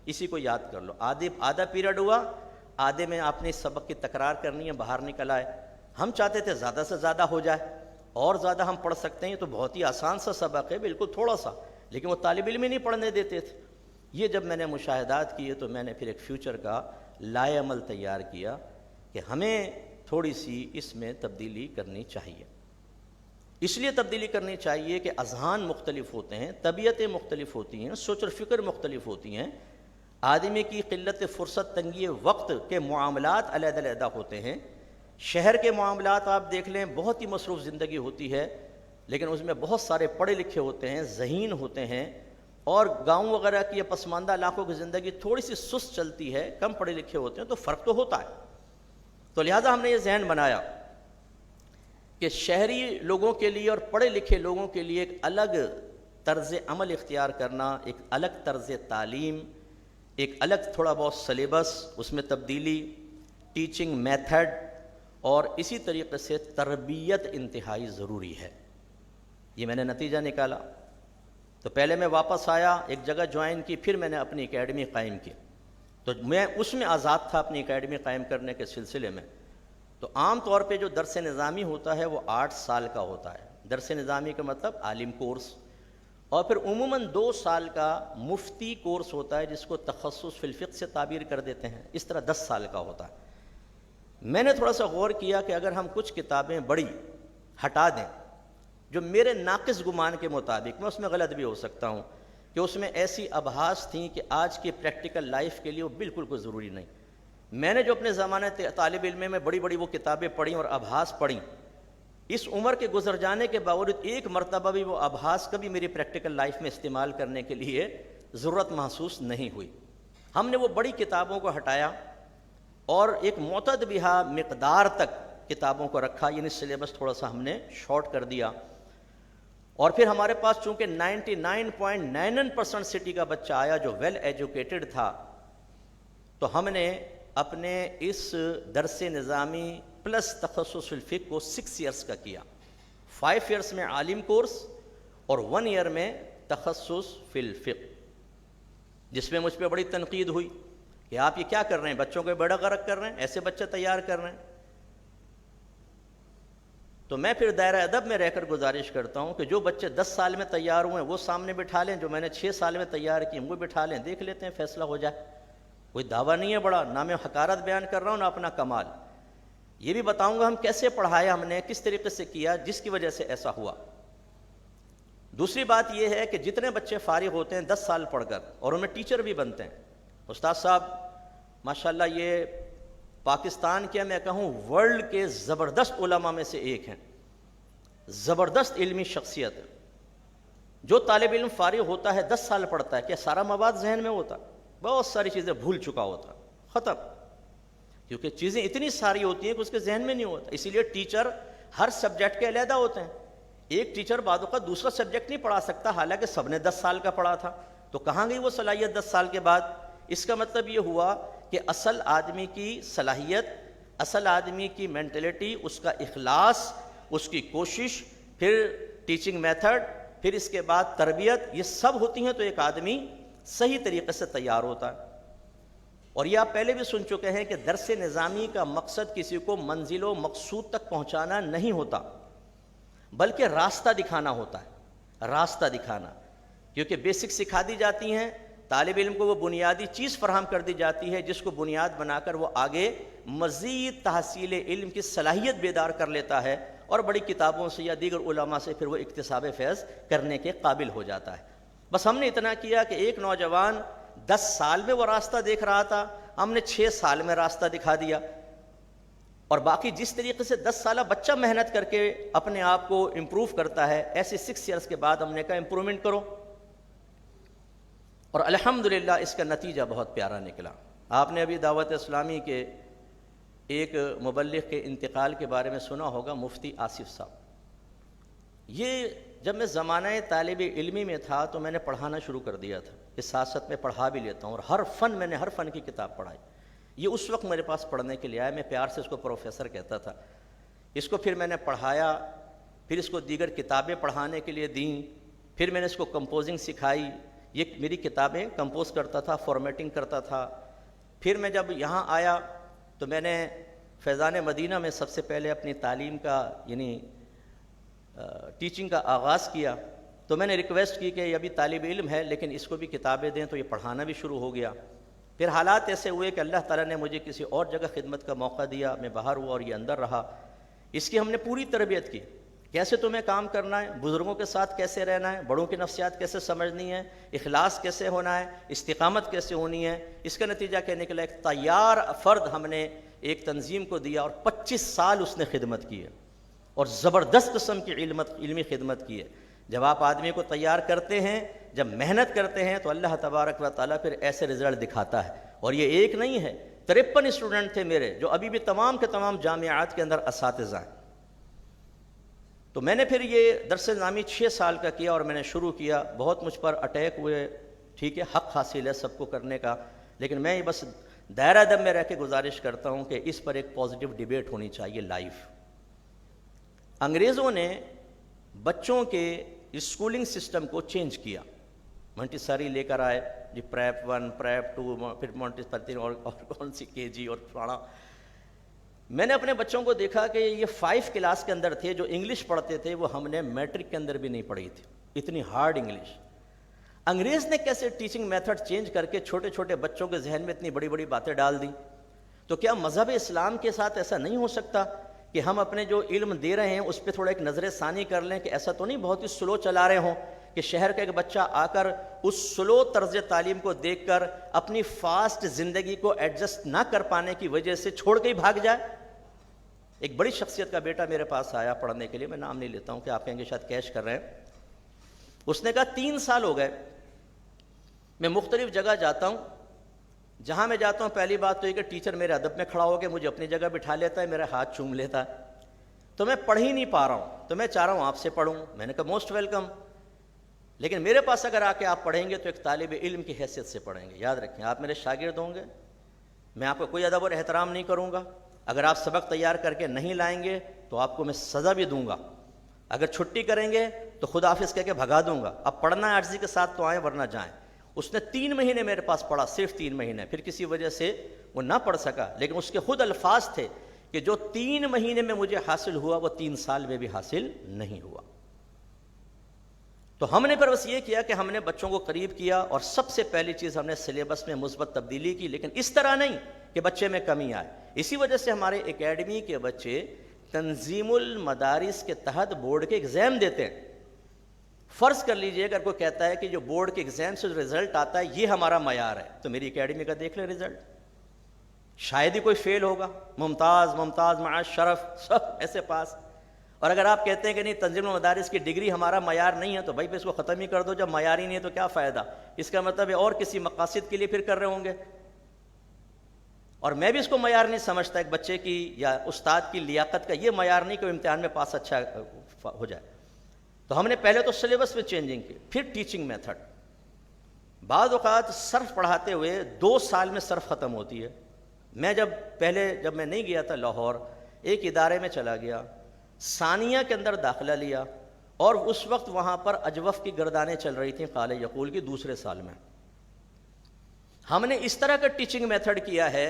اسی کو یاد کر لو. آدھا پیریڈ ہوا، آدھے میں آپ نے اس سبق کی تکرار کرنی ہے، باہر نکل آئے. ہم چاہتے تھے زیادہ سے زیادہ ہو جائے اور زیادہ ہم پڑھ سکتے ہیں، تو بہت ہی آسان سا سبق ہے، بالکل تھوڑا سا، لیکن وہ طالب علم ہی نہیں پڑھنے دیتے تھے. یہ جب میں نے مشاہدات کیے تو میں نے پھر ایک فیوچر کا لائے عمل تیار کیا کہ ہمیں تھوڑی سی اس میں تبدیلی کرنی چاہیے. اس لیے تبدیلی کرنی چاہیے کہ اذہان مختلف ہوتے ہیں، طبیعتیں مختلف ہوتی ہیں، سوچ اور فکر مختلف ہوتی ہیں، آدمی کی قلت فرصت، تنگی وقت کے معاملات علیحدہ علیحدہ ہوتے ہیں. شہر کے معاملات آپ دیکھ لیں، بہت ہی مصروف زندگی ہوتی ہے، لیکن اس میں بہت سارے پڑھے لکھے ہوتے ہیں، ذہین ہوتے ہیں، اور گاؤں وغیرہ کی یا پسماندہ علاقوں کی زندگی تھوڑی سی سست چلتی ہے، کم پڑھے لکھے ہوتے ہیں، تو فرق تو ہوتا ہے. تو لہٰذا ہم نے یہ ذہن بنایا کہ شہری لوگوں کے لیے اور پڑھے لکھے لوگوں کے لیے ایک الگ طرز عمل اختیار کرنا، ایک الگ طرز تعلیم، ایک الگ تھوڑا بہت سلیبس، اس میں تبدیلی، ٹیچنگ میتھڈ، اور اسی طریقے سے تربیت انتہائی ضروری ہے. یہ میں نے نتیجہ نکالا. تو پہلے میں واپس آیا، ایک جگہ جوائن کی، پھر میں نے اپنی اکیڈمی قائم کی. تو میں اس میں آزاد تھا اپنی اکیڈمی قائم کرنے کے سلسلے میں. تو عام طور پہ جو درس نظامی ہوتا ہے وہ 8 سال کا ہوتا ہے. درس نظامی کا مطلب عالم کورس، اور پھر عموماً 2 سال کا مفتی کورس ہوتا ہے جس کو تخصص فی الفقہ سے تعبیر کر دیتے ہیں. اس طرح 10 سال کا ہوتا ہے. میں نے تھوڑا سا غور کیا کہ اگر ہم کچھ کتابیں بڑی ہٹا دیں جو میرے ناقص گمان کے مطابق، میں اس میں غلط بھی ہو سکتا ہوں، کہ اس میں ایسی ابحاث تھیں کہ آج کی پریکٹیکل لائف کے لیے وہ بالکل کوئی ضروری نہیں. میں نے جو اپنے زمانے طالب علم میں بڑی وہ کتابیں پڑھیں اور ابحاث پڑھیں، اس عمر کے گزر جانے کے باوجود ایک مرتبہ بھی وہ ابحاث کبھی میری پریکٹیکل لائف میں استعمال کرنے کے لیے ضرورت محسوس نہیں ہوئی. ہم نے وہ بڑی کتابوں کو ہٹایا اور ایک معتد بہا مقدار تک کتابوں کو رکھا، یعنی سلیبس تھوڑا سا ہم نے شارٹ کر دیا. اور پھر ہمارے پاس چونکہ 99.99% سٹی کا بچہ آیا جو ویل ایجوکیٹڈ تھا، تو ہم نے اپنے اس درس نظامی پلس تخصص فی الفقہ کو 6 ایئرس کا کیا. 5 ایئرس میں عالم کورس اور 1 ایئر میں تخصص فی الفقہ، جس میں مجھ پہ بڑی تنقید ہوئی کہ آپ یہ کیا کر رہے ہیں، بچوں کو بیڑا غرق کر رہے ہیں، ایسے بچے تیار کر رہے ہیں. تو میں پھر دائرہ ادب میں رہ کر گزارش کرتا ہوں کہ جو بچے 10 سال میں تیار ہوئے ہیں وہ سامنے بٹھا لیں، جو میں نے 6 سال میں تیار کیے وہ بٹھا لیں، دیکھ لیتے ہیں، فیصلہ ہو جائے. کوئی دعویٰ نہیں ہے بڑا، نہ میں حقارت بیان کر رہا ہوں نہ اپنا کمال. یہ بھی بتاؤں گا ہم کیسے پڑھایا، ہم نے کس طریقے سے کیا جس کی وجہ سے ایسا ہوا. دوسری بات یہ ہے کہ جتنے بچے فارغ ہوتے ہیں 10 سال پڑھ کر اور ان میں ٹیچر بھی بنتے ہیں. استاد صاحب ماشاءاللہ یہ پاکستان کے میں کہوں ورلڈ کے زبردست علماء میں سے ایک ہیں، زبردست علمی شخصیت. جو طالب علم فارغ ہوتا ہے 10 سال پڑھتا ہے، کیا سارا مواد ذہن میں ہوتا؟ بہت ساری چیزیں بھول چکا ہوتا، ختم، کیونکہ چیزیں اتنی ساری ہوتی ہیں کہ اس کے ذہن میں نہیں ہوتا. اسی لیے ٹیچر ہر سبجیکٹ کے علیحدہ ہوتے ہیں. ایک ٹیچر بعد اوقات دوسرا سبجیکٹ نہیں پڑھا سکتا، حالانکہ سب نے 10 سال کا پڑھا تھا. تو کہاں گئی وہ صلاحیت 10 سال کے بعد؟ اس کا مطلب یہ ہوا کہ اصل آدمی کی صلاحیت، اصل آدمی کی مینٹلٹی، اس کا اخلاص، اس کی کوشش، پھر ٹیچنگ میتھڈ، پھر اس کے بعد تربیت، یہ سب ہوتی ہیں تو ایک آدمی صحیح طریقے سے تیار ہوتا ہے۔ اور یہ آپ پہلے بھی سن چکے ہیں کہ درس نظامی کا مقصد کسی کو منزل و مقصود تک پہنچانا نہیں ہوتا، بلکہ راستہ دکھانا ہوتا ہے، راستہ دکھانا، کیونکہ بیسک سکھا دی جاتی ہیں، طالب علم کو وہ بنیادی چیز فراہم کر دی جاتی ہے جس کو بنیاد بنا کر وہ آگے مزید تحصیل علم کی صلاحیت بیدار کر لیتا ہے، اور بڑی کتابوں سے یا دیگر علماء سے پھر وہ اکتساب فیض کرنے کے قابل ہو جاتا ہے۔ بس ہم نے اتنا کیا کہ ایک نوجوان 10 سال میں وہ راستہ دیکھ رہا تھا، ہم نے 6 سال میں راستہ دکھا دیا، اور باقی جس طریقے سے 10 سالہ بچہ محنت کر کے اپنے آپ کو امپروو کرتا ہے، ایسے 6 ایئرس کے بعد ہم نے کہا امپرومنٹ کرو، اور الحمدللہ اس کا نتیجہ بہت پیارا نکلا۔ آپ نے ابھی دعوت اسلامی کے ایک مبلغ کے انتقال کے بارے میں سنا ہوگا، مفتی آصف صاحب۔ یہ جب میں زمانہ طالب علمی میں تھا تو میں نے پڑھانا شروع کر دیا تھا، اس ساتھ ساتھ میں پڑھا بھی لیتا ہوں، اور میں نے ہر فن کی کتاب پڑھائی۔ یہ اس وقت میرے پاس پڑھنے کے لیے آیا، میں پیار سے اس کو پروفیسر کہتا تھا۔ اس کو پھر میں نے پڑھایا، پھر اس کو دیگر کتابیں پڑھانے کے لیے دیں، پھر میں نے اس کو کمپوزنگ سکھائی، یہ میری کتابیں کمپوز کرتا تھا، فارمیٹنگ کرتا تھا۔ پھر میں جب یہاں آیا تو میں نے فیضان مدینہ میں سب سے پہلے اپنی تعلیم کا یعنی ٹیچنگ کا آغاز کیا، تو میں نے ریکویسٹ کی کہ یہ ابھی طالب علم ہے لیکن اس کو بھی کتابیں دیں، تو یہ پڑھانا بھی شروع ہو گیا۔ پھر حالات ایسے ہوئے کہ اللہ تعالیٰ نے مجھے کسی اور جگہ خدمت کا موقع دیا، میں باہر ہوا اور یہ اندر رہا۔ اس کی ہم نے پوری تربیت کی، کیسے تمہیں کام کرنا ہے، بزرگوں کے ساتھ کیسے رہنا ہے، بڑوں کی نفسیات کیسے سمجھنی ہے، اخلاص کیسے ہونا ہے، استقامت کیسے ہونی ہے۔ اس کا نتیجہ کیا نکلا، ایک تیار فرد ہم نے ایک تنظیم کو دیا، اور 25 سال اس نے خدمت کی ہے، اور زبردست قسم کی علمی خدمت کی ہے۔ جب آپ آدمی کو تیار کرتے ہیں، جب محنت کرتے ہیں، تو اللہ تبارک و تعالیٰ پھر ایسے رزلٹ دکھاتا ہے۔ اور یہ ایک نہیں ہے، 53 اسٹوڈنٹ تھے میرے، جو ابھی بھی تمام کے تمام جامعات کے اندر اساتذہ ہیں۔ تو میں نے پھر یہ درس نظامی 6 سال کا کیا، اور میں نے شروع کیا، بہت مجھ پر اٹیک ہوئے، ٹھیک ہے، حق حاصل ہے سب کو کرنے کا، لیکن میں بس دائرہ دم میں رہ کے گزارش کرتا ہوں کہ اس پر ایک پازیٹیو ڈیبیٹ ہونی چاہیے لائف۔ انگریزوں نے بچوں کے اسکولنگ سسٹم کو چینج کیا، مونٹیسری لے کر آئے جی، پریپ 1 پریپ 2 پھر مونٹیسری اور کون سی KG اور فلانا۔ میں نے اپنے بچوں کو دیکھا کہ یہ 5 کلاس کے اندر تھے، جو انگلش پڑھتے تھے وہ ہم نے میٹرک کے اندر بھی نہیں پڑھی تھی، اتنی ہارڈ انگلش۔ انگریز نے کیسے ٹیچنگ میتھڈ چینج کر کے چھوٹے چھوٹے بچوں کے ذہن میں اتنی بڑی بڑی باتیں ڈال دیں۔ تو کیا مذہب اسلام کے ساتھ ایسا نہیں ہو سکتا کہ ہم اپنے جو علم دے رہے ہیں اس پہ تھوڑا ایک نظر ثانی کر لیں کہ ایسا تو نہیں بہت ہی سلو چلا رہے ہوں کہ شہر کا ایک بچہ آ کر اس سلو طرز تعلیم کو دیکھ کر اپنی فاسٹ زندگی کو ایڈجسٹ نہ کر پانے کی وجہ سے چھوڑ کے ہی بھاگ جائے۔ ایک بڑی شخصیت کا بیٹا میرے پاس آیا پڑھنے کے لیے، میں نام نہیں لیتا ہوں کہ آپ کہیں گے شاید کیش کر رہے ہیں۔ اس نے کہا 3 سال ہو گئے میں مختلف جگہ جاتا ہوں، جہاں میں جاتا ہوں پہلی بات تو یہ کہ ٹیچر میرے ادب میں کھڑا ہو کے مجھے اپنی جگہ بٹھا لیتا ہے، میرا ہاتھ چوم لیتا ہے، تو میں پڑھ ہی نہیں پا رہا ہوں، تو میں چاہ رہا ہوں آپ سے پڑھوں۔ میں نے کہا موسٹ ویلکم، لیکن میرے پاس اگر آ کے آپ پڑھیں گے تو ایک طالب علم کی حیثیت سے پڑھیں گے، یاد رکھیں آپ میرے شاگرد ہوں گے، میں آپ کا کوئی ادب اور احترام نہیں کروں گا۔ اگر آپ سبق تیار کر کے نہیں لائیں گے تو آپ کو میں سزا بھی دوں گا، اگر چھٹی کریں گے تو خدا حافظ کہہ کے بھگا دوں گا، اب پڑھنا ہے عاجزی کے ساتھ تو آئیں ورنہ جائیں۔ اس نے 3 مہینے میرے پاس پڑھا، صرف 3 مہینے، پھر کسی وجہ سے وہ نہ پڑھ سکا، لیکن اس کے خود الفاظ تھے کہ جو 3 مہینے میں مجھے حاصل ہوا وہ 3 سال میں بھی حاصل نہیں ہوا۔ تو ہم نے پھر بس یہ کیا کہ ہم نے بچوں کو قریب کیا، اور سب سے پہلی چیز ہم نے سلیبس میں مثبت تبدیلی کی، لیکن اس طرح نہیں کہ بچے میں کمی آئے۔ اسی وجہ سے ہمارے اکیڈمی کے بچے تنظیم المدارس کے تحت بورڈ کے ایگزام دیتے ہیں۔ فرض کر لیجئے اگر کوئی کہتا ہے کہ جو بورڈ کے ایگزام سے رزلٹ آتا ہے یہ ہمارا معیار ہے، تو میری اکیڈمی کا دیکھ لیں رزلٹ، شاید ہی کوئی فیل ہوگا، ممتاز ممتاز مع شرف سب ایسے پاس۔ اور اگر آپ کہتے ہیں کہ نہیں تنظیم المدارس کی ڈگری ہمارا معیار نہیں ہے، تو بھائی پھر اس کو ختم ہی کر دو، جب معیار ہی نہیں ہے تو کیا فائدہ، اس کا مطلب ہے اور کسی مقاصد کے لیے پھر کر رہے ہوں گے۔ اور میں بھی اس کو معیار نہیں سمجھتا ایک بچے کی یا استاد کی لیاقت کا، یہ معیار نہیں کہ امتحان میں پاس اچھا ہو جائے۔ تو ہم نے پہلے تو سلیبس میں چینجنگ کی، پھر ٹیچنگ میتھڈ۔ بعض اوقات صرف پڑھاتے ہوئے 2 سال میں صرف ختم ہوتی ہے۔ میں جب میں نہیں گیا تھا لاہور، ایک ادارے میں چلا گیا، ثانیہ کے اندر داخلہ لیا، اور اس وقت وہاں پر اجوف کی گردانیں چل رہی تھیں قال یقول کی دوسرے سال میں. ہم نے اس طرح کا ٹیچنگ میتھڈ کیا ہے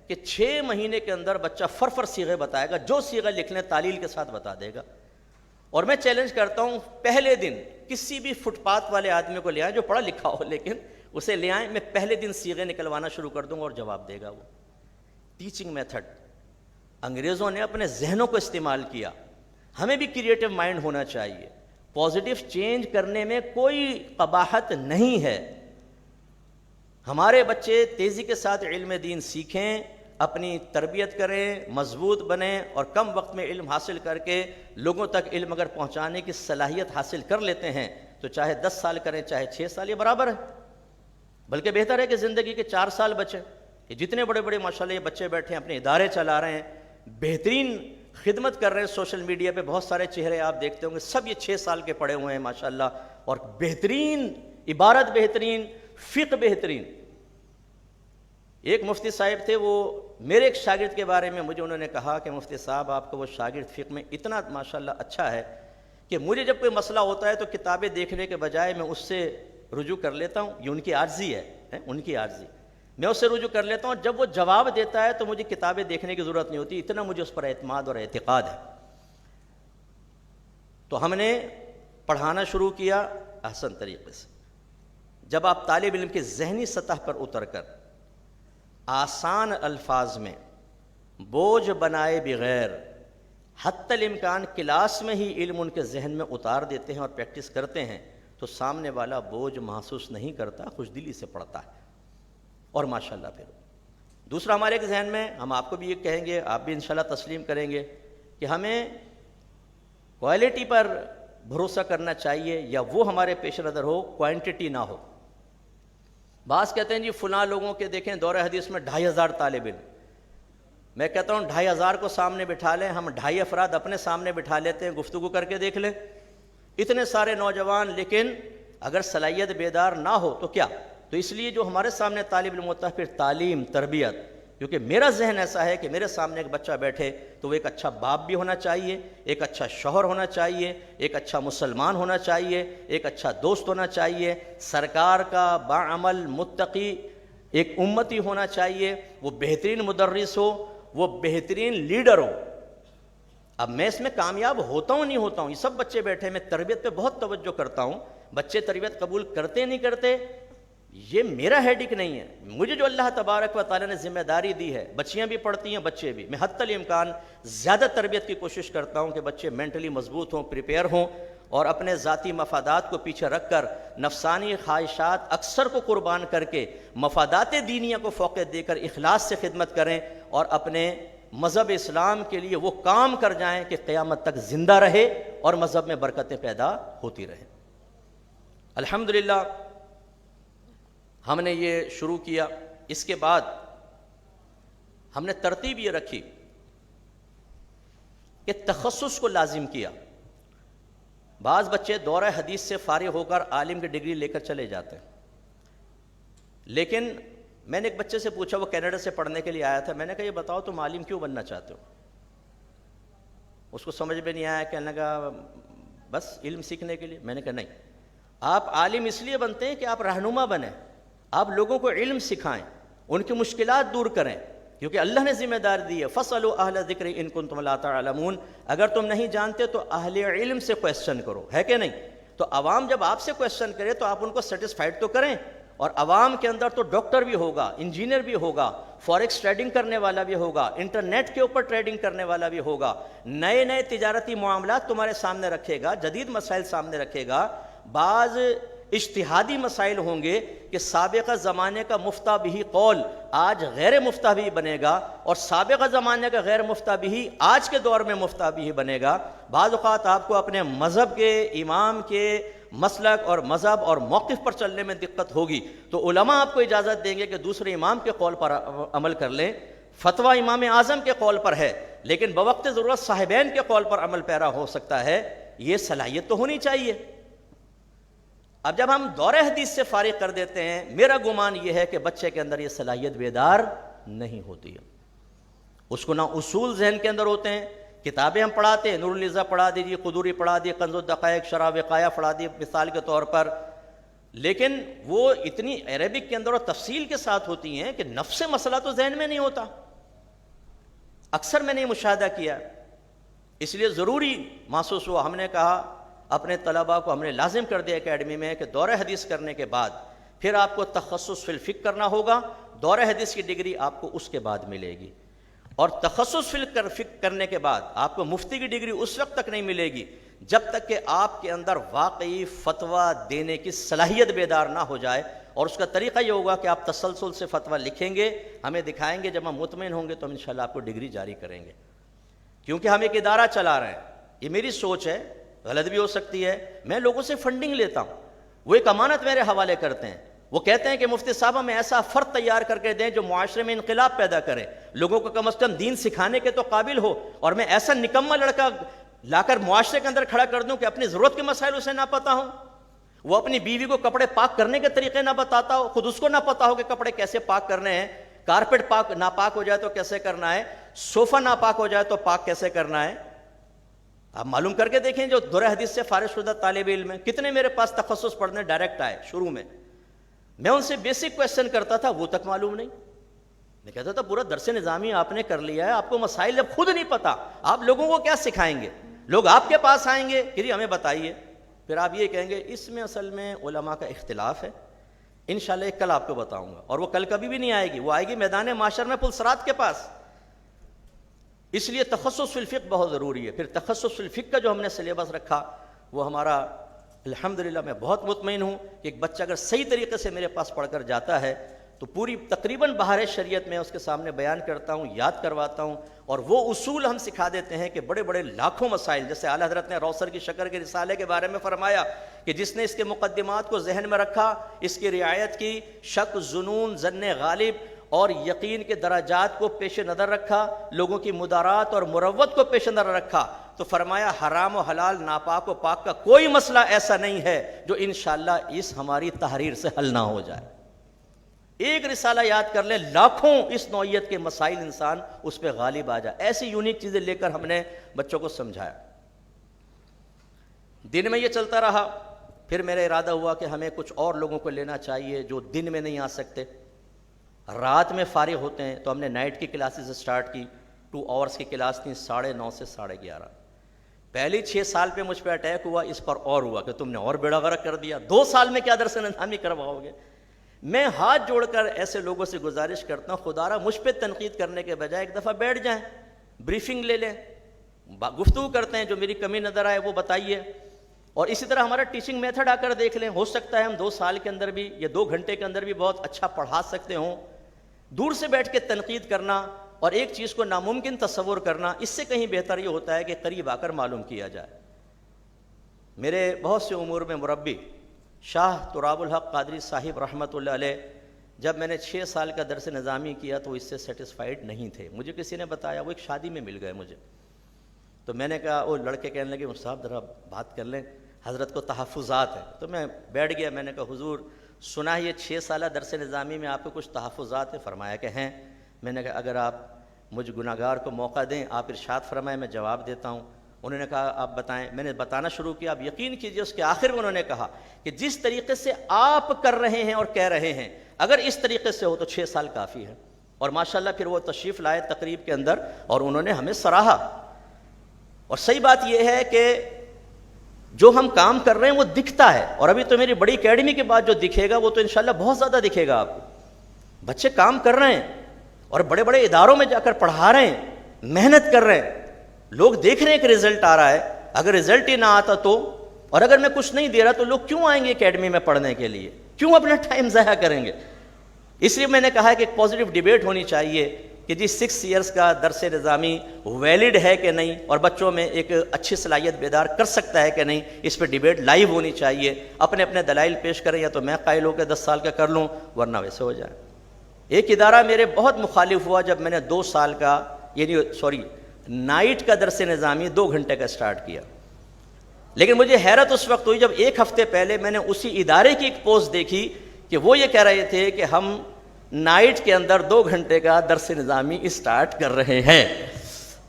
کہ 6 مہینے کے اندر بچہ فر صیغے بتائے گا, جو صیغہ لکھنے تعلیل کے ساتھ بتا دے گا. اور میں چیلنج کرتا ہوں پہلے دن کسی بھی فٹ پاتھ والے آدمی کو لے آئیں جو پڑھا لکھا ہو, لیکن اسے لے آئیں, میں پہلے دن صیغے نکلوانا شروع کر دوں گا اور جواب دے گا. وہ ٹیچنگ میتھڈ انگریزوں نے اپنے ذہنوں کو استعمال کیا. ہمیں بھی کریٹو مائنڈ ہونا چاہیے. پازیٹیو چینج کرنے میں کوئی قباحت نہیں ہے. ہمارے بچے تیزی کے ساتھ علم دین سیکھیں, اپنی تربیت کریں, مضبوط بنیں, اور کم وقت میں علم حاصل کر کے لوگوں تک علم اگر پہنچانے کی صلاحیت حاصل کر لیتے ہیں تو چاہے 10 سال کریں چاہے 6 سال, یہ برابر ہے. بلکہ بہتر ہے کہ زندگی کے 4 سال بچے. یہ جتنے بڑے بڑے ماشاءاللہ یہ بچے بیٹھے ہیں, اپنے ادارے چلا رہے ہیں, بہترین خدمت کر رہے ہیں. سوشل میڈیا پہ بہت سارے چہرے آپ دیکھتے ہوں گے, سب یہ 6 سال کے پڑھے ہوئے ہیں ماشاءاللہ, اور بہترین عبارت, بہترین فقہ, بہترین. ایک مفتی صاحب تھے, وہ میرے ایک شاگرد کے بارے میں مجھے انہوں نے کہا کہ مفتی صاحب آپ کا وہ شاگرد فقہ میں اتنا ماشاءاللہ اچھا ہے کہ مجھے جب کوئی مسئلہ ہوتا ہے تو کتابیں دیکھنے کے بجائے میں اس سے رجوع کر لیتا ہوں. یہ ان کی عاجزی ہے, ان کی عاجزی. میں اس سے رجوع کر لیتا ہوں, جب وہ جواب دیتا ہے تو مجھے کتابیں دیکھنے کی ضرورت نہیں ہوتی, اتنا مجھے اس پر اعتماد اور اعتقاد ہے. تو ہم نے پڑھانا شروع کیا احسن طریقے سے. جب آپ طالب علم کی ذہنی سطح پر اتر کر آسان الفاظ میں بوجھ بنائے بغیر حتی الامکان کلاس میں ہی علم ان کے ذہن میں اتار دیتے ہیں اور پریکٹس کرتے ہیں تو سامنے والا بوجھ محسوس نہیں کرتا, خوش دلی سے پڑھتا ہے. اور ماشاءاللہ پھر دوسرا ہمارے ایک ذہن میں, ہم آپ کو بھی یہ کہیں گے, آپ بھی انشاءاللہ تسلیم کریں گے کہ ہمیں کوالٹی پر بھروسہ کرنا چاہیے, یا وہ ہمارے پیش نظر ہو, کوانٹٹی نہ ہو. بعض کہتے ہیں جی فلاں لوگوں کے دیکھیں دور حدیث میں 2500 طالب علم. میں کہتا ہوں 2500 کو سامنے بٹھا لیں, ہم 2.5 افراد اپنے سامنے بٹھا لیتے ہیں, گفتگو کر کے دیکھ لیں. اتنے سارے نوجوان, لیکن اگر صلاحیت بیدار نہ ہو تو کیا. تو اس لیے جو ہمارے سامنے طالب علم ہوتا ہے, پھر تعلیم, تربیت, کیونکہ میرا ذہن ایسا ہے کہ میرے سامنے ایک بچہ بیٹھے تو وہ ایک اچھا باپ بھی ہونا چاہیے, ایک اچھا شوہر ہونا چاہیے, ایک اچھا مسلمان ہونا چاہیے, ایک اچھا دوست ہونا چاہیے, سرکار کا باعمل متقی ایک امتی ہونا چاہیے, وہ بہترین مدرس ہو, وہ بہترین لیڈر ہو. اب میں اس میں کامیاب ہوتا ہوں نہیں ہوتا ہوں, یہ سب بچے بیٹھے, میں تربیت پہ بہت توجہ کرتا ہوں. بچے تربیت قبول کرتے نہیں کرتے یہ میرا ہیڈک نہیں ہے. مجھے جو اللہ تبارک و تعالیٰ نے ذمہ داری دی ہے, بچیاں بھی پڑھتی ہیں, بچے بھی, میں حتی الامکان زیادہ تربیت کی کوشش کرتا ہوں کہ بچے مینٹلی مضبوط ہوں, پریپیئر ہوں, اور اپنے ذاتی مفادات کو پیچھے رکھ کر نفسانی خواہشات اکثر کو قربان کر کے مفادات دینیہ کو فوقیت دے کر اخلاص سے خدمت کریں, اور اپنے مذہب اسلام کے لیے وہ کام کر جائیں کہ قیامت تک زندہ رہے اور مذہب میں برکتیں پیدا ہوتی رہیں. الحمدللہ ہم نے یہ شروع کیا. اس کے بعد ہم نے ترتیب یہ رکھی کہ تخصص کو لازم کیا. بعض بچے دورہ حدیث سے فارغ ہو کر عالم کی ڈگری لے کر چلے جاتے ہیں, لیکن میں نے ایک بچے سے پوچھا, وہ کینیڈا سے پڑھنے کے لیے آیا تھا, میں نے کہا یہ بتاؤ تم عالم کیوں بننا چاہتے ہو؟ اس کو سمجھ میں نہیں آیا, کہنے لگا بس علم سیکھنے کے لیے. میں نے کہا نہیں, آپ عالم اس لیے بنتے ہیں کہ آپ رہنما بنیں, آپ لوگوں کو علم سکھائیں, ان کی مشکلات دور کریں, کیونکہ اللہ نے ذمہ دار دی ہے فَاسْأَلُوا أَهْلَ الذِّكْرِ إِن كُنتُمْ لَا تَعْلَمُونَ. اگر تم نہیں جانتے تو اہل علم سے کویسچن کرو, ہے کہ نہیں؟ تو عوام جب آپ سے کویسچن کرے تو آپ ان کو سیٹسفائیڈ تو کریں. اور عوام کے اندر تو ڈاکٹر بھی ہوگا, انجینئر بھی ہوگا, فوریکس ٹریڈنگ کرنے والا بھی ہوگا, انٹرنیٹ کے اوپر ٹریڈنگ کرنے والا بھی ہوگا, نئے نئے تجارتی معاملات تمہارے سامنے رکھے گا, جدید مسائل سامنے رکھے گا. بعض اجتہادی مسائل ہوں گے کہ سابقہ زمانے کا مفتہ بھی قول آج غیر مفتہ بھی بنے گا, اور سابقہ زمانے کا غیر مفتہ بھی آج کے دور میں مفتہ بھی بنے گا. بعض اوقات آپ کو اپنے مذہب کے امام کے مسلک اور مذہب اور موقف پر چلنے میں دقت ہوگی, تو علماء آپ کو اجازت دیں گے کہ دوسرے امام کے قول پر عمل کر لیں. فتویٰ امام اعظم کے قول پر ہے, لیکن بوقت ضرورت صاحبین کے قول پر عمل پیرا ہو سکتا ہے. یہ صلاحیت تو ہونی چاہیے. اب جب ہم دورہ حدیث سے فارغ کر دیتے ہیں, میرا گمان یہ ہے کہ بچے کے اندر یہ صلاحیت بیدار نہیں ہوتی ہے. اس کو نہ اصول ذہن کے اندر ہوتے ہیں کتابیں ہم پڑھاتے ہیں، نور النظا پڑھا دیجیے، قدوری پڑھا دیے، کنز الدقائق، شرح وقایہ پڑھا دیے مثال کے طور پر، لیکن وہ اتنی عربک کے اندر اور تفصیل کے ساتھ ہوتی ہیں کہ نفس مسئلہ تو ذہن میں نہیں ہوتا، اکثر میں نے مشاہدہ کیا. اس لیے ضروری محسوس ہوا، ہم نے کہا اپنے طلباء کو ہم نے لازم کر دیا اکیڈمی میں کہ دورہ حدیث کرنے کے بعد پھر آپ کو تخصص فی الفقہ کرنا ہوگا. دورہ حدیث کی ڈگری آپ کو اس کے بعد ملے گی، اور تخصص فی الفقہ کرنے کے بعد آپ کو مفتی کی ڈگری اس وقت تک نہیں ملے گی جب تک کہ آپ کے اندر واقعی فتویٰ دینے کی صلاحیت بیدار نہ ہو جائے. اور اس کا طریقہ یہ ہوگا کہ آپ تسلسل سے فتویٰ لکھیں گے، ہمیں دکھائیں گے، جب ہم مطمئن ہوں گے تو ہم انشاءاللہ آپ کو ڈگری جاری کریں گے. کیونکہ ہم ایک ادارہ چلا رہے ہیں، یہ میری سوچ ہے، غلط بھی ہو سکتی ہے. میں لوگوں سے فنڈنگ لیتا ہوں، وہ ایک امانت میرے حوالے کرتے ہیں. وہ کہتے ہیں کہ مفتی صاحب ہمیں ایسا فرد تیار کر کے دیں جو معاشرے میں انقلاب پیدا کرے، لوگوں کو کم از کم دین سکھانے کے تو قابل ہو، اور میں ایسا نکما لڑکا لا کر معاشرے کے اندر کھڑا کر دوں کہ اپنی ضرورت کے مسائل اسے نہ پتہ ہوں، وہ اپنی بیوی کو کپڑے پاک کرنے کے طریقے نہ بتاتا ہو، خود اس کو نہ پتہ ہو کہ کپڑے کیسے پاک کرنے ہیں، کارپیٹ پاک ناپاک ہو جائے تو کیسے کرنا ہے، صوفہ ناپاک ہو جائے تو پاک کیسے کرنا ہے. آپ معلوم کر کے دیکھیں جو دورہ حدیث سے فارغ شدہ طالب علم ہیں، کتنے میرے پاس تخصص پڑھنے ڈائریکٹ آئے. شروع میں میں ان سے بیسک کویسچن کرتا تھا، وہ تک معلوم نہیں. میں کہتا تھا پورا درس نظامی آپ نے کر لیا ہے، آپ کو مسائل جب خود نہیں پتا آپ لوگوں کو کیا سکھائیں گے؟ لوگ آپ کے پاس آئیں گے کہ جی ہمیں بتائیے، پھر آپ یہ کہیں گے اس میں اصل میں علماء کا اختلاف ہے. انشاءاللہ ایک کل آپ کو بتاؤں گا، اور وہ کل کبھی بھی نہیں آئے گی، وہ آئے گی میدان معاشر میں پلسرات کے پاس. اس لیے تخصص فی الفقہ بہت ضروری ہے. پھر تخصص فی الفقہ کا جو ہم نے سلیبس رکھا وہ ہمارا الحمدللہ میں بہت مطمئن ہوں کہ ایک بچہ اگر صحیح طریقے سے میرے پاس پڑھ کر جاتا ہے تو پوری تقریباً بہار شریعت میں اس کے سامنے بیان کرتا ہوں، یاد کرواتا ہوں، اور وہ اصول ہم سکھا دیتے ہیں کہ بڑے بڑے لاکھوں مسائل، جیسے اعلیٰ حضرت نے روثر کی شکر کے رسالے کے بارے میں فرمایا کہ جس نے اس کے مقدمات کو ذہن میں رکھا، اس کی رعایت کی، شک، ظنون، ظن غالب اور یقین کے درجات کو پیش نظر رکھا، لوگوں کی مدارات اور مروت کو پیش نظر رکھا، تو فرمایا حرام و حلال، ناپاک و پاک کا کوئی مسئلہ ایسا نہیں ہے جو انشاءاللہ اس ہماری تحریر سے حل نہ ہو جائے. ایک رسالہ یاد کر لیں، لاکھوں اس نوعیت کے مسائل انسان اس پہ غالب آ جائے. ایسی یونیک چیزیں لے کر ہم نے بچوں کو سمجھایا. دن میں یہ چلتا رہا. پھر میرا ارادہ ہوا کہ ہمیں کچھ اور لوگوں کو لینا چاہیے جو دن میں نہیں آ سکتے، رات میں فارغ ہوتے ہیں. تو ہم نے نائٹ کی کلاسز اسٹارٹ کی. 2 آورس کی کلاس تھی، 9:30 سے 11:30. پہلی 6 سال پہ مجھ پہ اٹیک ہوا، اس پر اور ہوا کہ تم نے اور بیڑا غرق کر دیا، 2 سال میں کیا درس نظامی کرواؤ گے. میں ہاتھ جوڑ کر ایسے لوگوں سے گزارش کرتا ہوں، خدا را مجھ پہ تنقید کرنے کے بجائے ایک دفعہ بیٹھ جائیں، بریفنگ لے لیں، گفتگو کرتے ہیں، جو میری کمی نظر آئے وہ بتائیے. اور اسی طرح ہمارا ٹیچنگ میتھڈ آ کر دیکھ لیں، ہو سکتا ہے ہم 2 سال کے اندر بھی یا 2 گھنٹے کے اندر بھی بہت اچھا پڑھا سکتے ہوں. دور سے بیٹھ کے تنقید کرنا اور ایک چیز کو ناممکن تصور کرنا، اس سے کہیں بہتر یہ ہوتا ہے کہ قریب آ کر معلوم کیا جائے. میرے بہت سے امور میں مربی شاہ تراب الحق قادری صاحب رحمۃ اللہ علیہ، جب میں نے 6 سال کا درس نظامی کیا تو اس سے سیٹسفائیڈ نہیں تھے. مجھے کسی نے بتایا، وہ ایک شادی میں مل گئے مجھے، تو میں نے کہا، وہ لڑکے کہنے لگے صاحب ذرا بات کر لیں، حضرت کو تحفظات ہیں. تو میں بیٹھ گیا. میں نے کہا حضور سنا ہے یہ 6 سالہ درس نظامی میں آپ کو کچھ تحفظات ہیں؟ فرمایا کہ ہیں. میں نے کہا اگر آپ مجھ گناہگار کو موقع دیں، آپ ارشاد فرمائیں، میں جواب دیتا ہوں. انہوں نے کہا آپ بتائیں. میں نے بتانا شروع کیا. آپ یقین کیجئے اس کے آخر میں انہوں نے کہا کہ جس طریقے سے آپ کر رہے ہیں اور کہہ رہے ہیں، اگر اس طریقے سے ہو تو 6 سال کافی ہے. اور ماشاءاللہ پھر وہ تشریف لائے تقریب کے اندر اور انہوں نے ہمیں سراہا. اور صحیح بات یہ ہے کہ جو ہم کام کر رہے ہیں وہ دکھتا ہے، اور ابھی تو میری بڑی اکیڈمی کے بعد جو دکھے گا وہ تو انشاءاللہ بہت زیادہ دکھے گا آپ کو. بچے کام کر رہے ہیں اور بڑے بڑے اداروں میں جا کر پڑھا رہے ہیں، محنت کر رہے ہیں، لوگ دیکھ رہے ہیں کہ رزلٹ آ رہا ہے. اگر رزلٹ ہی نہ آتا تو، اور اگر میں کچھ نہیں دے رہا تو لوگ کیوں آئیں گے اکیڈمی میں پڑھنے کے لیے؟ کیوں اپنا ٹائم ضائع کریں گے؟ اس لیے میں نے کہا کہ ایک پازیٹیو ڈیبیٹ ہونی چاہیے کہ جی 6 ایئرس کا درس نظامی ویلڈ ہے کہ نہیں، اور بچوں میں ایک اچھی صلاحیت بیدار کر سکتا ہے کہ نہیں. اس پہ ڈیبیٹ لائیو ہونی چاہیے. اپنے اپنے دلائل پیش کریں، یا تو میں قائل ہو کے 10 سال کا کر لوں، ورنہ ویسے ہو جائے. ایک ادارہ میرے بہت مخالف ہوا جب میں نے 2 سال کا نائٹ کا درس نظامی 2 گھنٹے کا سٹارٹ کیا. لیکن مجھے حیرت اس وقت ہوئی جب 1 ہفتے پہلے میں نے اسی ادارے کی ایک پوسٹ دیکھی کہ وہ یہ کہہ رہے تھے کہ ہم نائٹ کے اندر 2 گھنٹے کا درس نظامی اسٹارٹ کر رہے ہیں.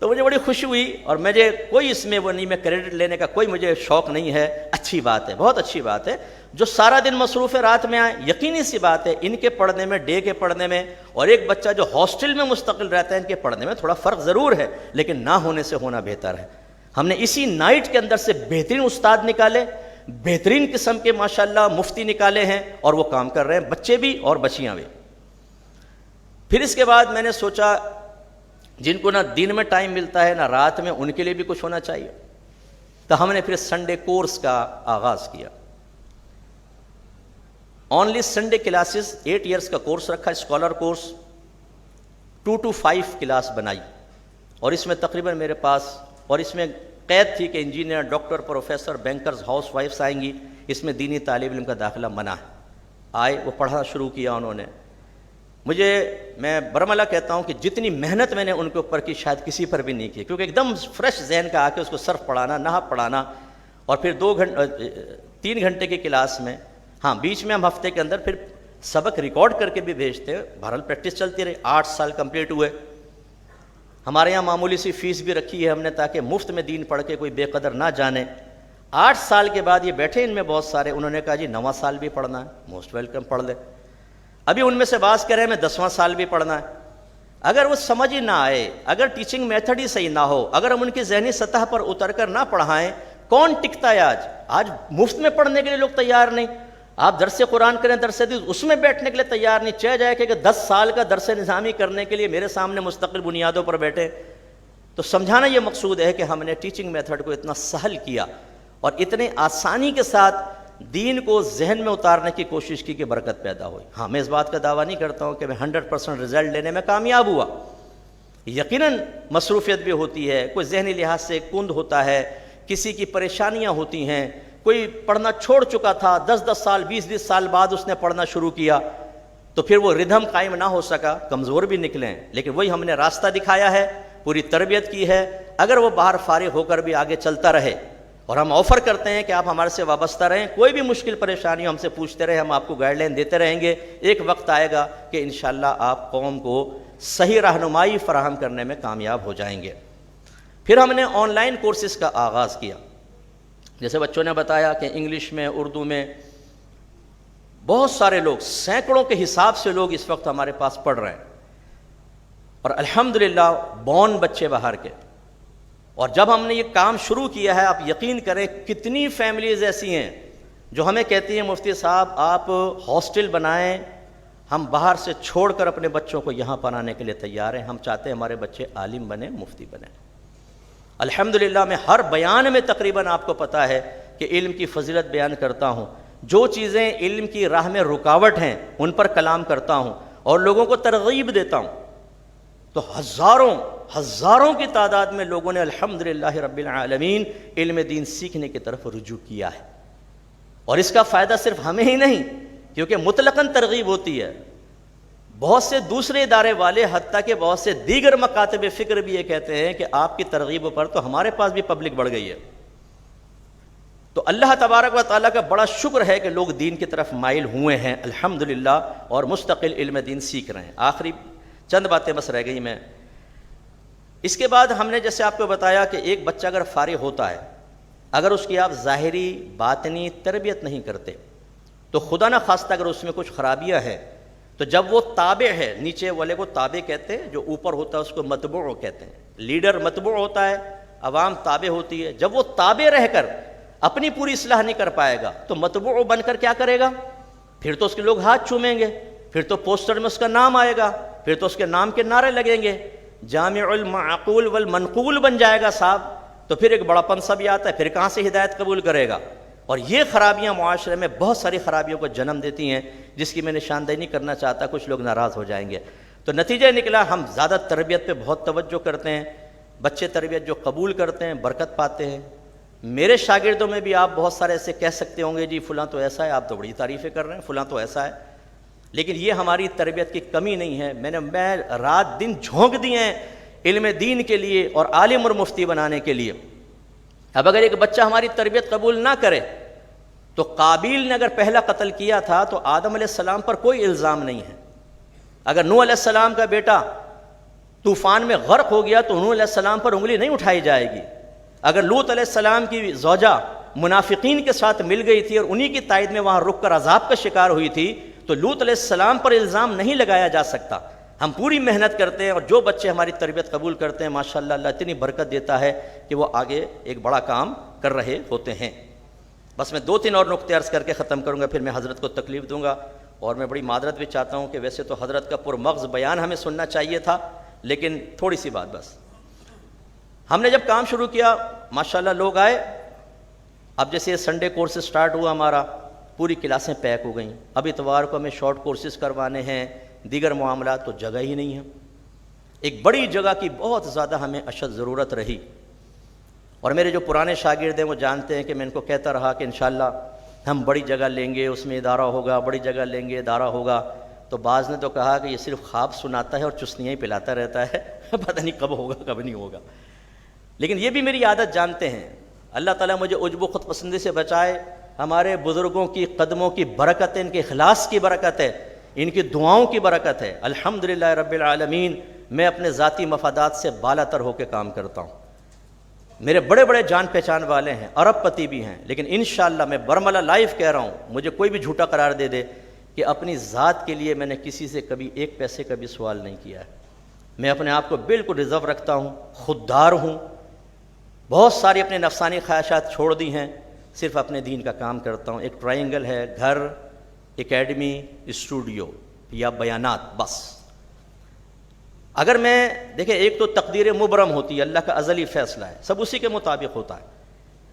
تو مجھے بڑی خوشی ہوئی، اور مجھے کوئی اس میں وہ نہیں، میں کریڈٹ لینے کا کوئی مجھے شوق نہیں ہے. اچھی بات ہے، بہت اچھی بات ہے. جو سارا دن مصروف ہے رات میں آئے، یقینی سی بات ہے ان کے پڑھنے میں، ڈے کے پڑھنے میں، اور ایک بچہ جو ہاسٹل میں مستقل رہتا ہے ان کے پڑھنے میں تھوڑا فرق ضرور ہے، لیکن نہ ہونے سے ہونا بہتر ہے. ہم نے اسی نائٹ کے اندر سے بہترین استاد نکالے، بہترین قسم کے ماشاءاللہ مفتی نکالے ہیں، اور وہ کام کر رہے ہیں، بچے بھی اور بچیاں بھی. پھر اس کے بعد میں نے سوچا جن کو نہ دن میں ٹائم ملتا ہے نہ رات میں، ان کے لیے بھی کچھ ہونا چاہیے. تو ہم نے پھر سنڈے کورس کا آغاز کیا. اونلی سنڈے کلاسز، 8 ایئرس کا کورس رکھا، اسکالر کورس. 2 to 5 کلاس بنائی، اور اس میں تقریباً میرے پاس، اور اس میں قید تھی کہ انجینئر، ڈاکٹر، پروفیسر، بینکرز، ہاؤس وائفس آئیں گی، اس میں دینی طالب علم کا داخلہ منع ہے. آئے، وہ پڑھنا شروع کیا انہوں نے. میں برملا کہتا ہوں کہ جتنی محنت میں نے ان کے اوپر کی شاید کسی پر بھی نہیں کی، کیونکہ ایک دم فریش ذہن کا آ کے اس کو صرف پڑھانا، نحو پڑھانا، اور پھر 3 گھنٹے کی کلاس میں، ہاں بیچ میں ہم ہفتے کے اندر پھر سبق ریکارڈ کر کے بھی بھیجتے. بہرحال پریکٹس چلتی رہی. 8 سال کمپلیٹ ہوئے. ہمارے یہاں معمولی سی فیس بھی رکھی ہے ہم نے، تاکہ مفت میں دین پڑھ کے کوئی بے قدر نہ جانے. 8 سال کے بعد یہ بیٹھے ان میں بہت سارے، انہوں نے کہا جی 9واں سال بھی پڑھنا ہے. موسٹ ویلکم، پڑھ لے. ابھی ان میں سے بعض کہہ رہے ہیں میں 10واں سال بھی پڑھنا ہے. اگر وہ سمجھ ہی نہ آئے، اگر ٹیچنگ میتھڈ ہی صحیح نہ ہو، اگر ہم ان کی ذہنی سطح پر اتر کر نہ پڑھائیں، کون ٹکتا ہے؟ آج مفت میں پڑھنے کے لیے لوگ تیار نہیں. آپ درس قرآن کریں، درس حدیث، اس میں بیٹھنے کے لیے تیار نہیں. چاہے جائے کہ 10 سال کا درس نظامی کرنے کے لیے میرے سامنے مستقل بنیادوں پر بیٹھے. تو سمجھانا یہ مقصود ہے کہ ہم نے ٹیچنگ میتھڈ کو اتنا سہل کیا اور اتنے آسانی کے ساتھ دین کو ذہن میں اتارنے کی کوشش کی کہ برکت پیدا ہوئی. ہاں، میں اس بات کا دعویٰ نہیں کرتا ہوں کہ میں 100% رزلٹ لینے میں کامیاب ہوا. یقیناً مصروفیت بھی ہوتی ہے، کوئی ذہنی لحاظ سے کند ہوتا ہے، کسی کی پریشانیاں ہوتی ہیں، کوئی پڑھنا چھوڑ چکا تھا، 10 سال 20 سال بعد اس نے پڑھنا شروع کیا، تو پھر وہ ردھم قائم نہ ہو سکا، کمزور بھی نکلیں. لیکن وہی ہم نے راستہ دکھایا ہے، پوری تربیت کی ہے. اگر وہ باہر فارغ ہو کر بھی آگے چلتا رہے، اور ہم آفر کرتے ہیں کہ آپ ہمارے سے وابستہ رہیں، کوئی بھی مشکل پریشانی ہم سے پوچھتے رہیں، ہم آپ کو گائیڈ لائن دیتے رہیں گے. ایک وقت آئے گا کہ انشاءاللہ آپ قوم کو صحیح رہنمائی فراہم کرنے میں کامیاب ہو جائیں گے. پھر ہم نے آن لائن کورسز کا آغاز کیا. جیسے بچوں نے بتایا کہ انگلش میں، اردو میں، بہت سارے لوگ، سینکڑوں کے حساب سے لوگ اس وقت ہمارے پاس پڑھ رہے ہیں، اور الحمدللہ بون بچے باہر کے. اور جب ہم نے یہ کام شروع کیا ہے، آپ یقین کریں کتنی فیملیز ایسی ہیں جو ہمیں کہتی ہیں مفتی صاحب آپ ہاسٹل بنائیں، ہم باہر سے چھوڑ کر اپنے بچوں کو یہاں پڑھانے کے لیے تیار ہیں، ہم چاہتے ہیں ہمارے بچے عالم بنیں، مفتی بنیں. الحمدللہ میں ہر بیان میں تقریباً آپ کو پتہ ہے کہ علم کی فضیلت بیان کرتا ہوں. جو چیزیں علم کی راہ میں رکاوٹ ہیں ان پر کلام کرتا ہوں اور لوگوں کو ترغیب دیتا ہوں. تو ہزاروں کی تعداد میں لوگوں نے الحمدللہ رب العالمین علم دین سیکھنے کی طرف رجوع کیا ہے. اور اس کا فائدہ صرف ہمیں ہی نہیں، کیونکہ مطلقاً ترغیب ہوتی ہے. بہت سے دوسرے ادارے والے، حتیٰ کہ بہت سے دیگر مکاتب فکر بھی یہ کہتے ہیں کہ آپ کی ترغیب پر تو ہمارے پاس بھی پبلک بڑھ گئی ہے. تو اللہ تبارک و تعالیٰ کا بڑا شکر ہے کہ لوگ دین کی طرف مائل ہوئے ہیں الحمدللہ، اور مستقل علم دین سیکھ رہے ہیں. آخری چند باتیں بس رہ گئی. میں اس کے بعد ہم نے جیسے آپ کو بتایا کہ ایک بچہ اگر فارغ ہوتا ہے، اگر اس کی آپ ظاہری باطنی تربیت نہیں کرتے، تو خدا نہ خواستہ اگر اس میں کچھ خرابیاں ہیں، تو جب وہ تابع ہے، نیچے والے کو تابع کہتے ہیں، جو اوپر ہوتا ہے اس کو متبوع کہتے ہیں. لیڈر متبوع ہوتا ہے، عوام تابع ہوتی ہے. جب وہ تابع رہ کر اپنی پوری اصلاح نہیں کر پائے گا تو متبوع بن کر کیا کرے گا؟ پھر تو اس کے لوگ ہاتھ چومیں گے، پھر تو پوسٹر میں اس کا نام آئے گا، پھر تو اس کے نام کے نعرے لگیں گے، جامع المعقول والمنقول بن جائے گا صاحب. تو پھر ایک بڑا پن سا بھی آتا ہے، پھر کہاں سے ہدایت قبول کرے گا؟ اور یہ خرابیاں معاشرے میں بہت ساری خرابیوں کو جنم دیتی ہیں، جس کی میں نشاندہی نہیں کرنا چاہتا، کچھ لوگ ناراض ہو جائیں گے. تو نتیجہ نکلا ہم زیادہ تربیت پہ بہت توجہ کرتے ہیں. بچے تربیت جو قبول کرتے ہیں برکت پاتے ہیں. میرے شاگردوں میں بھی آپ بہت سارے ایسے کہہ سکتے ہوں گے جی فلاں تو ایسا ہے، آپ تو بڑی تعریفیں کر رہے ہیں، فلاں تو ایسا ہے. لیکن یہ ہماری تربیت کی کمی نہیں ہے. میں رات دن جھونک دیے ہیں علم دین کے لیے اور عالم اور مفتی بنانے کے لیے. اب اگر ایک بچہ ہماری تربیت قبول نہ کرے، تو قابیل نے اگر پہلا قتل کیا تھا تو آدم علیہ السلام پر کوئی الزام نہیں ہے. اگر نوح علیہ السلام کا بیٹا طوفان میں غرق ہو گیا تو نوح علیہ السلام پر انگلی نہیں اٹھائی جائے گی. اگر لوط علیہ السلام کی زوجہ منافقین کے ساتھ مل گئی تھی اور انہی کی تائید میں وہاں رک کر عذاب کا شکار ہوئی تھی تو لوط علیہ السلام پر الزام نہیں لگایا جا سکتا. ہم پوری محنت کرتے ہیں اور جو بچے ہماری تربیت قبول کرتے ہیں ماشاءاللہ اللہ اتنی برکت دیتا ہے کہ وہ آگے ایک بڑا کام کر رہے ہوتے ہیں. بس میں 2-3 اور نقطے عرض کر کے ختم کروں گا، پھر میں حضرت کو تکلیف دوں گا. اور میں بڑی معذرت بھی چاہتا ہوں کہ ویسے تو حضرت کا پرمغز بیان ہمیں سننا چاہیے تھا، لیکن تھوڑی سی بات بس. ہم نے جب کام شروع کیا ماشاءاللہ لوگ آئے. اب جیسے سنڈے کورس سٹارٹ ہوا ہمارا، پوری کلاسیں پیک ہو گئیں. اب اتوار کو ہمیں شارٹ کورسز کروانے ہیں، دیگر معاملات، تو جگہ ہی نہیں ہے. ایک بڑی جگہ کی بہت زیادہ ہمیں اشد ضرورت رہی. اور میرے جو پرانے شاگرد ہیں وہ جانتے ہیں کہ میں ان کو کہتا رہا کہ انشاءاللہ ہم بڑی جگہ لیں گے، اس میں ادارہ ہوگا، بڑی جگہ لیں گے، ادارہ ہوگا. تو بعض نے تو کہا کہ یہ صرف خواب سناتا ہے اور چسنیاں ہی پلاتا رہتا ہے، پتہ نہیں کب ہوگا کب نہیں ہوگا. لیکن یہ بھی میری عادت جانتے ہیں. اللہ تعالیٰ مجھے عجب و خود پسندی سے بچائے. ہمارے بزرگوں کی قدموں کی برکت ہے، ان کے اخلاص کی برکت ہے، ان کی دعاؤں کی برکت ہے. الحمدللہ رب العالمین. میں اپنے ذاتی مفادات سے بالا تر ہو کے کام کرتا ہوں. میرے بڑے بڑے جان پہچان والے ہیں، ارب پتی بھی ہیں، لیکن انشاءاللہ میں برملا لائف کہہ رہا ہوں، مجھے کوئی بھی جھوٹا قرار دے دے کہ اپنی ذات کے لیے میں نے کسی سے کبھی 1 پیسے کا بھی سوال نہیں کیا ہے. میں اپنے آپ کو بالکل ریزرو رکھتا ہوں، خوددار ہوں. بہت ساری اپنے نفسانی خواہشات چھوڑ دی ہیں، صرف اپنے دین کا کام کرتا ہوں. ایک ٹرائنگل ہے، گھر، اکیڈمی، اسٹوڈیو یا بیانات، بس. اگر میں دیکھیں، ایک تو تقدیر مبرم ہوتی ہے، اللہ کا ازلی فیصلہ ہے، سب اسی کے مطابق ہوتا ہے.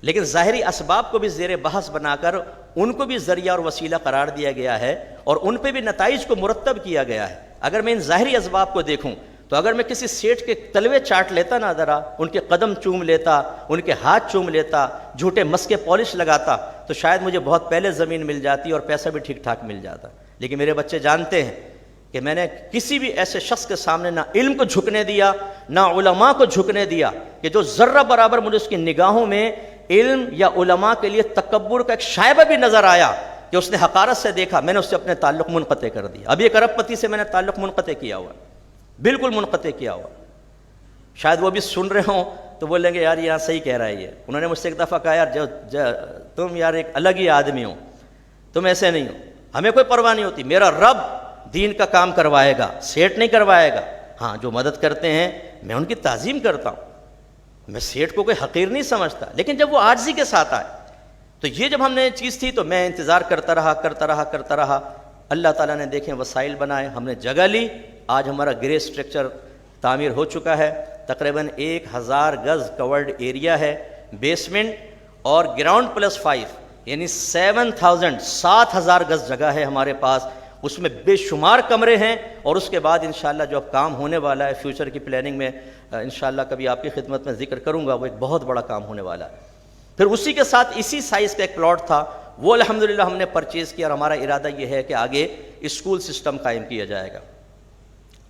لیکن ظاہری اسباب کو بھی زیر بحث بنا کر ان کو بھی ذریعہ اور وسیلہ قرار دیا گیا ہے اور ان پہ بھی نتائج کو مرتب کیا گیا ہے. اگر میں ان ظاہری اسباب کو دیکھوں تو اگر میں کسی سیٹ کے تلوے چاٹ لیتا نا، ذرا ان کے قدم چوم لیتا، ان کے ہاتھ چوم لیتا، جھوٹے مسکے پالش لگاتا، تو شاید مجھے بہت پہلے زمین مل جاتی اور پیسہ بھی ٹھیک ٹھاک مل جاتا. لیکن میرے بچے جانتے ہیں کہ میں نے کسی بھی ایسے شخص کے سامنے نہ علم کو جھکنے دیا، نہ علماء کو جھکنے دیا کہ جو ذرہ برابر مجھے اس کی نگاہوں میں علم یا علماء کے لیے تکبر کا ایک شائبہ بھی نظر آیا کہ اس نے حقارت سے دیکھا، میں نے اس سے اپنے تعلق منقطع کر دیا. ابھی ایک ارب پتی سے میں نے تعلق منقطع کیا ہوا، بالکل منقطع کیا ہوا. شاید وہ بھی سن رہے ہوں تو بولیں گے یار یہاں صحیح کہہ رہا ہے یہ. انہوں نے مجھ سے ایک دفعہ کہا یار تم یار ایک الگ ہی آدمی ہو، تم ایسے نہیں ہو. ہمیں کوئی پرواہ نہیں ہوتی، میرا رب دین کا کام کروائے گا، سیٹ نہیں کروائے گا. ہاں جو مدد کرتے ہیں میں ان کی تعظیم کرتا ہوں، میں سیٹ کو کوئی حقیر نہیں سمجھتا. لیکن جب وہ عاجزی کے ساتھ آئے تو یہ جب ہم نے چیز تھی تو میں انتظار کرتا رہا. اللہ تعالیٰ نے دیکھیں وسائل بنائے، ہم نے جگہ لی. آج ہمارا گرے اسٹرکچر تعمیر ہو چکا ہے، تقریباً 1000 گز کورڈ ایریا ہے، بیسمنٹ اور گراؤنڈ +5 یعنی 7000 گز جگہ ہے ہمارے پاس. اس میں بے شمار کمرے ہیں اور اس کے بعد انشاءاللہ جو اب کام ہونے والا ہے فیوچر کی پلاننگ میں انشاءاللہ کبھی آپ کی خدمت میں ذکر کروں گا، وہ ایک بہت بڑا کام ہونے والا ہے. پھر اسی کے ساتھ اسی سائز کا ایک پلاٹ تھا، وہ الحمدللہ ہم نے پرچیز کیا اور ہمارا ارادہ یہ ہے کہ آگے اسکول سسٹم قائم کیا جائے گا.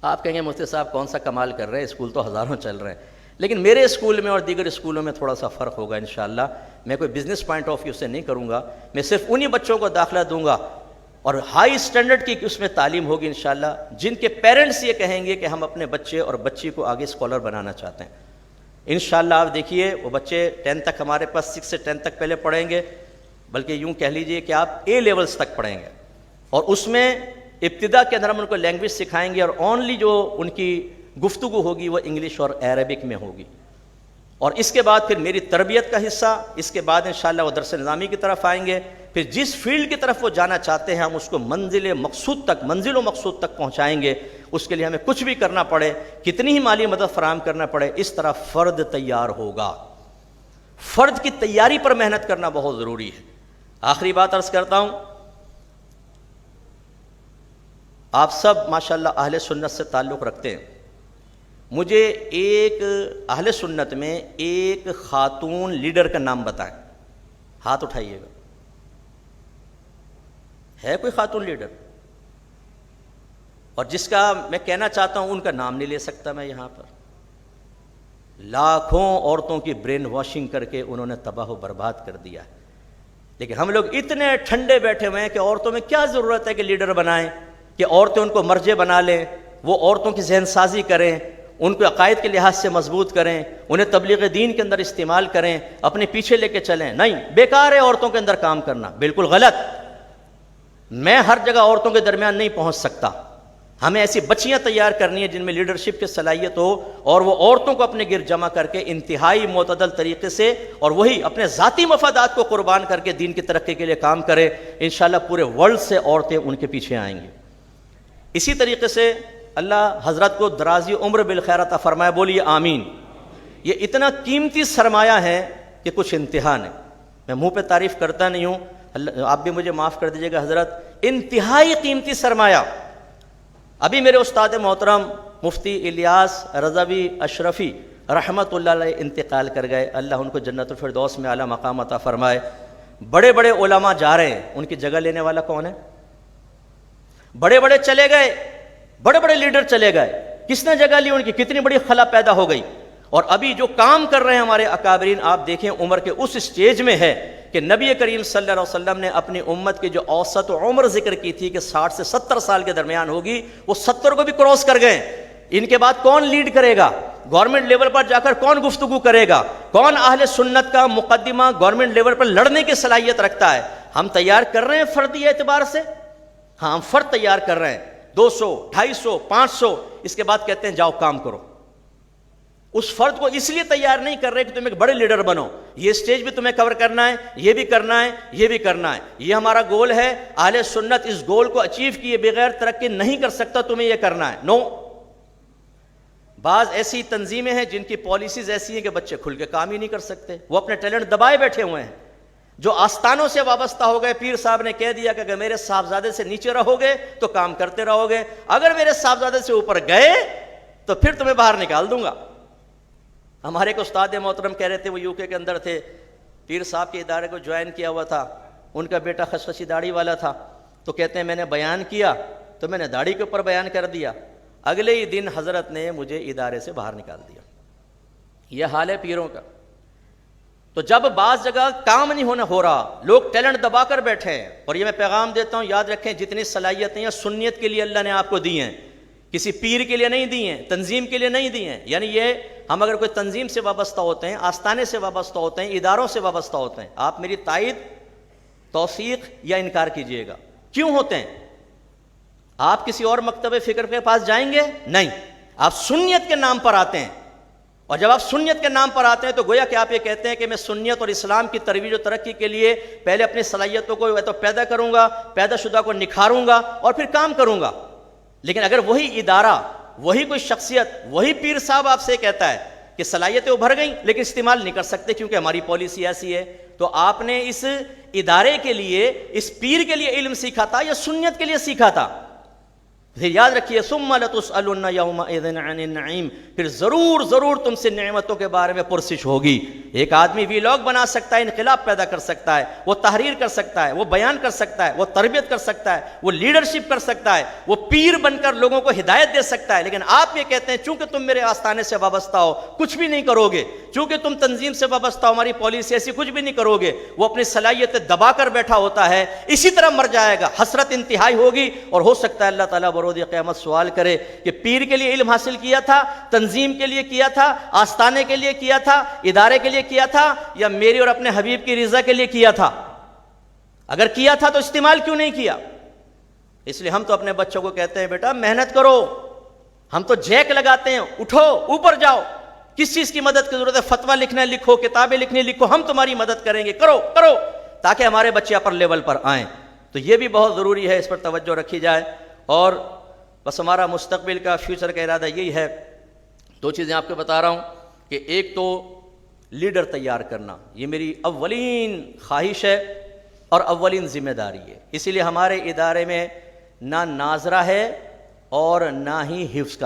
آپ کہیں گے مفتی صاحب کون سا کمال کر رہے ہیں، اسکول تو ہزاروں چل رہے ہیں. لیکن میرے اسکول میں اور دیگر اسکولوں میں تھوڑا سا فرق ہوگا انشاءاللہ. میں کوئی بزنس پوائنٹ آف ویو سے نہیں کروں گا، میں صرف انہی بچوں کو داخلہ دوں گا اور ہائی اسٹینڈرڈ کی اس میں تعلیم ہوگی انشاءاللہ جن کے پیرنٹس یہ کہیں گے کہ ہم اپنے بچے اور بچی کو آگے اسکالر بنانا چاہتے ہیں. انشاءاللہ آپ دیکھیے وہ بچے 10 تک ہمارے پاس 6 سے 10 تک پہلے پڑھیں گے، بلکہ یوں کہہ لیجئے کہ آپ A لیولز تک پڑھیں گے. اور اس میں ابتدا کے اندر ہم ان کو لینگویج سکھائیں گے اور اونلی جو ان کی گفتگو ہوگی وہ انگلش اور عربک میں ہوگی. اور اس کے بعد پھر میری تربیت کا حصہ، اس کے بعد انشاءاللہ وہ درس نظامی کی طرف آئیں گے. پھر جس فیلڈ کی طرف وہ جانا چاہتے ہیں ہم اس کو منزل و مقصود تک پہنچائیں گے. اس کے لیے ہمیں کچھ بھی کرنا پڑے، کتنی ہی مالی مدد فراہم کرنا پڑے، اس طرح فرد تیار ہوگا. فرد کی تیاری پر محنت کرنا بہت ضروری ہے. آخری بات عرض کرتا ہوں، آپ سب ماشاءاللہ اہل سنت سے تعلق رکھتے ہیں. مجھے ایک اہل سنت میں ایک خاتون لیڈر کا نام بتائیں، ہاتھ اٹھائیے گا. ہے کوئی خاتون لیڈر؟ اور جس کا میں کہنا چاہتا ہوں ان کا نام نہیں لے سکتا میں یہاں پر. لاکھوں عورتوں کی برین واشنگ کر کے انہوں نے تباہ و برباد کر دیا. لیکن ہم لوگ اتنے ٹھنڈے بیٹھے ہوئے ہیں کہ عورتوں میں کیا ضرورت ہے کہ لیڈر بنائیں، کہ عورتیں ان کو مرجع بنا لیں، وہ عورتوں کی ذہن سازی کریں، ان کو عقائد کے لحاظ سے مضبوط کریں، انہیں تبلیغ دین کے اندر استعمال کریں، اپنے پیچھے لے کے چلیں. نہیں، بیکار ہے عورتوں کے اندر کام کرنا، بالکل غلط. میں ہر جگہ عورتوں کے درمیان نہیں پہنچ سکتا. ہمیں ایسی بچیاں تیار کرنی ہے جن میں لیڈرشپ کی صلاحیت ہو، اور وہ عورتوں کو اپنے گرد جمع کر کے انتہائی معتدل طریقے سے اور وہی اپنے ذاتی مفادات کو قربان کر کے دین کی ترقی کے لیے کام کرے. انشاءاللہ پورے ورلڈ سے عورتیں ان کے پیچھے آئیں گی. اسی طریقے سے اللہ حضرت کو درازی عمر بالخیر عطا فرمائے، بولیے آمین. یہ اتنا قیمتی سرمایہ ہے کہ کچھ انتہا نہیں. میں منہ پہ تعریف کرتا نہیں ہوں، آپ بھی مجھے معاف کر دیجیے گا حضرت. انتہائی قیمتی سرمایہ. ابھی میرے استاد محترم مفتی الیاس رضوی اشرفی رحمت اللہ علیہ انتقال کر گئے. اللہ ان کو جنت الفردوس میں اعلیٰ مقام عطا فرمائے. بڑے بڑے علماء جا رہے ہیں، ان کی جگہ لینے والا کون ہے؟ بڑے بڑے چلے گئے، بڑے بڑے لیڈر چلے گئے، کس نے جگہ لی ان کی؟ کتنی بڑی خلا پیدا ہو گئی. اور ابھی جو کام کر رہے ہیں ہمارے اکابرین، آپ دیکھیں عمر کے اس سٹیج میں ہے کہ نبی کریم صلی اللہ علیہ وسلم نے اپنی امت کی جو اوسط عمر ذکر کی تھی کہ 60 سے 70 سال کے درمیان ہوگی، وہ 70 کو بھی کراس کر گئے. ان کے بعد کون لیڈ کرے گا؟ گورنمنٹ لیول پر جا کر کون گفتگو کرے گا؟ کون اہل سنت کا مقدمہ گورنمنٹ لیول پر لڑنے کی صلاحیت رکھتا ہے؟ ہم تیار کر رہے ہیں فردی اعتبار سے. ہاں، ہم فرد تیار کر رہے ہیں، 200 250 500. اس کے بعد کہتے ہیں جاؤ کام کرو. اس فرد کو اس لیے تیار نہیں کر رہے کہ تم ایک بڑے لیڈر بنو، یہ سٹیج بھی تمہیں کور کرنا ہے، یہ بھی کرنا ہے، یہ بھی کرنا ہے. یہ ہمارا گول ہے. اہل سنت اس گول کو اچیو کیے بغیر ترقی نہیں کر سکتا، تمہیں یہ کرنا ہے. نو. بعض ایسی تنظیمیں ہیں جن کی پالیسیز ایسی ہیں کہ بچے کھل کے کام ہی نہیں کر سکتے، وہ اپنے ٹیلنٹ دبائے بیٹھے ہوئے ہیں. جو آستانوں سے وابستہ ہو گئے، پیر صاحب نے کہہ دیا کہ اگر میرے صاحبزادے سے نیچے رہو گے تو کام کرتے رہو گے، اگر میرے صاحبزادے سے اوپر گئے تو پھر تمہیں باہر نکال دوں گا. ہمارے ایک استاد محترم کہہ رہے تھے، وہ UK کے اندر تھے، پیر صاحب کے ادارے کو جوائن کیا ہوا تھا، ان کا بیٹا خشخشی داڑھی والا تھا. تو کہتے ہیں میں نے بیان کیا تو میں نے داڑھی کے اوپر بیان کر دیا، اگلے ہی دن حضرت نے مجھے ادارے سے باہر نکال دیا. یہ حال ہے پیروں کا. تو جب بعض جگہ کام نہیں ہو رہا، لوگ ٹیلنٹ دبا کر بیٹھے ہیں. اور یہ میں پیغام دیتا ہوں، یاد رکھیں جتنی صلاحیتیں ہیں سنیت کے لیے اللہ نے آپ کو دی ہیں، کسی پیر کے لیے نہیں دی ہیں، تنظیم کے لیے نہیں دی ہیں. یعنی یہ ہم اگر کوئی تنظیم سے وابستہ ہوتے ہیں، آستانے سے وابستہ ہوتے ہیں، اداروں سے وابستہ ہوتے ہیں، آپ میری تائید، توثیق یا انکار کیجئے گا. کیوں ہوتے ہیں؟ آپ کسی اور مکتب فکر کے پاس جائیں گے؟ نہیں، آپ سنیت کے نام پر آتے ہیں. اور جب آپ سنیت کے نام پر آتے ہیں تو گویا کہ آپ یہ کہتے ہیں کہ میں سنیت اور اسلام کی ترویج و ترقی کے لیے پہلے اپنی صلاحیتوں کو تو پیدا کروں گا، پیدا شدہ کو نکھاروں گا اور پھر کام کروں گا. لیکن اگر وہی ادارہ، وہی کوئی شخصیت، وہی پیر صاحب آپ سے کہتا ہے کہ صلاحیتیں ابھر گئیں لیکن استعمال نہیں کر سکتے کیونکہ ہماری پالیسی ایسی ہے، تو آپ نے اس ادارے کے لیے، اس پیر کے لیے علم سیکھا تھا یا سنیت کے لیے سیکھا تھا؟ پھر یاد رکھیے ثم لتسألن یومئذ عن النعیم، پھر ضرور تم سے نعمتوں کے بارے میں پرسش ہوگی. ایک آدمی ویلاگ بنا سکتا ہے، انقلاب پیدا کر سکتا ہے، وہ تحریر کر سکتا ہے، وہ بیان کر سکتا ہے، وہ تربیت کر سکتا ہے، وہ لیڈرشپ کر سکتا ہے، وہ پیر بن کر لوگوں کو ہدایت دے سکتا ہے. لیکن آپ یہ کہتے ہیں چونکہ تم میرے آستانے سے وابستہ ہو کچھ بھی نہیں کرو گے، چونکہ تم تنظیم سے وابستہ ہو ہماری پالیسی ایسی کچھ بھی نہیں کرو گے. وہ اپنی صلاحیتیں دبا کر بیٹھا ہوتا ہے، اسی طرح مر جائے گا. حسرت انتہائی ہوگی اور ہو سکتا ہے اللہ تعالیٰ روز قیامت سوال کرے کہ پیر کے لیے علم حاصل کیا تھا، تنظیم کے لیے کیا تھا، آستانے کے لیے کیا تھا، ادارے کے لیے کیا تھا، یا میری اور اپنے حبیب کی رضا کے لیے کیا تھا؟ اگر کیا تھا تو استعمال کیوں نہیں کیا؟ اس لیے ہم تو اپنے بچوں کو کہتے ہیں بیٹا محنت کرو. ہم تو جیک لگاتے ہیں، اٹھو اوپر جاؤ. کس چیز کی مدد کی ضرورت ہے؟ فتویٰ لکھنا لکھو، کتابیں لکھنی لکھو، ہم تمہاری مدد کریں گے، کرو تاکہ ہمارے بچے اپر لیول پر آئیں. تو یہ بھی بہت ضروری ہے، اس پر توجہ رکھی جائے. اور بس ہمارا مستقبل کا، فیوچر کا ارادہ یہی ہے. 2 چیزیں آپ کو بتا رہا ہوں کہ ایک تو لیڈر تیار کرنا، یہ میری اولین خواہش ہے اور اولین ذمہ داری ہے. اسی لیے ہمارے ادارے میں نہ ناظرہ ہے اور نہ ہی حفظ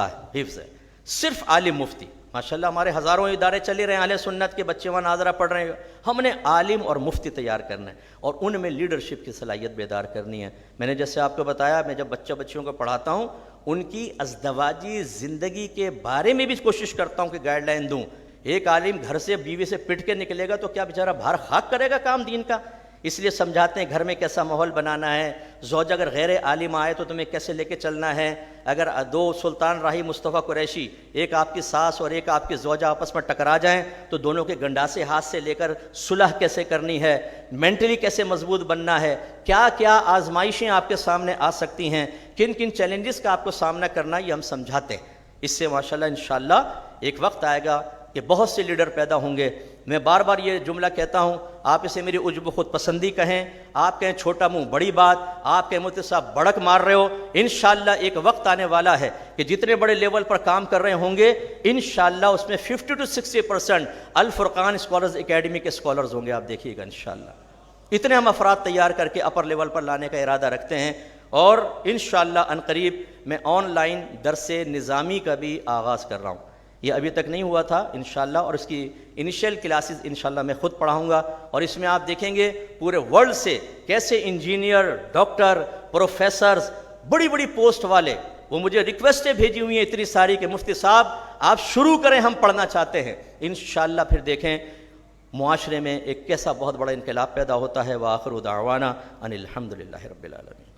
ہے، صرف عالم مفتی. ماشاءاللہ ہمارے ہزاروں ادارے چلے رہے ہیں، اہل سنت کے بچے وہاں ناظرہ پڑھ رہے ہیں. ہم نے عالم اور مفتی تیار کرنا ہے اور ان میں لیڈرشپ کی صلاحیت بیدار کرنی ہے. میں نے جیسے آپ کو بتایا، میں جب بچیوں کو پڑھاتا ہوں ان کی ازدواجی زندگی کے بارے میں بھی کوشش کرتا ہوں کہ گائیڈ لائن دوں. ایک عالم گھر سے بیوی سے پٹ کے نکلے گا تو کیا بیچارہ باہر خاک کرے گا کام دین کا؟ اس لیے سمجھاتے ہیں گھر میں کیسا ماحول بنانا ہے، زوجہ اگر غیر عالم آئے تو تمہیں کیسے لے کے چلنا ہے، اگر دو سلطان راہی مصطفیٰ قریشی، ایک آپ کی ساس اور ایک آپ کی زوجہ آپس میں ٹکرا جائیں تو دونوں کے گنڈاسے ہاتھ سے لے کر صلح کیسے کرنی ہے، مینٹلی کیسے مضبوط بننا ہے، کیا کیا آزمائشیں آپ کے سامنے آ سکتی ہیں، کن کن چیلنجز کا آپ کو سامنا کرنا، یہ ہم سمجھاتے ہیں۔ اس سے ماشاءاللہ انشاءاللہ ایک وقت آئے گا کہ بہت سے لیڈر پیدا ہوں گے۔ میں بار بار یہ جملہ کہتا ہوں، آپ اسے میری عجب خود پسندی کہیں، آپ کہیں چھوٹا منہ بڑی بات، آپ کہیں مفتی صاحب بڑک مار رہے ہو، انشاءاللہ ایک وقت آنے والا ہے کہ جتنے بڑے لیول پر کام کر رہے ہوں گے انشاءاللہ اس میں 50 to 60% الفرقان اسکالرز اکیڈمی کے اسکالرز ہوں گے، آپ دیکھیے گا انشاءاللہ۔ اتنے ہم افراد تیار کر کے اپر لیول پر لانے کا ارادہ رکھتے ہیں، اور انشاءاللہ عنقریب میں آن لائن درس نظامی کا بھی آغاز کر رہا ہوں۔ یہ ابھی تک نہیں ہوا تھا انشاءاللہ، اور اس کی انیشیل کلاسز انشاءاللہ میں خود پڑھاؤں گا، اور اس میں آپ دیکھیں گے پورے ورلڈ سے کیسے انجینئر، ڈاکٹر، پروفیسرز، بڑی بڑی پوسٹ والے، وہ مجھے ریکویسٹیں بھیجی ہوئی ہیں اتنی ساری کہ مفتی صاحب آپ شروع کریں، ہم پڑھنا چاہتے ہیں۔ انشاءاللہ پھر دیکھیں معاشرے میں ایک کیسا بہت بڑا انقلاب پیدا ہوتا ہے۔ وآخر دعوانا ان الحمدللہ رب العالمین۔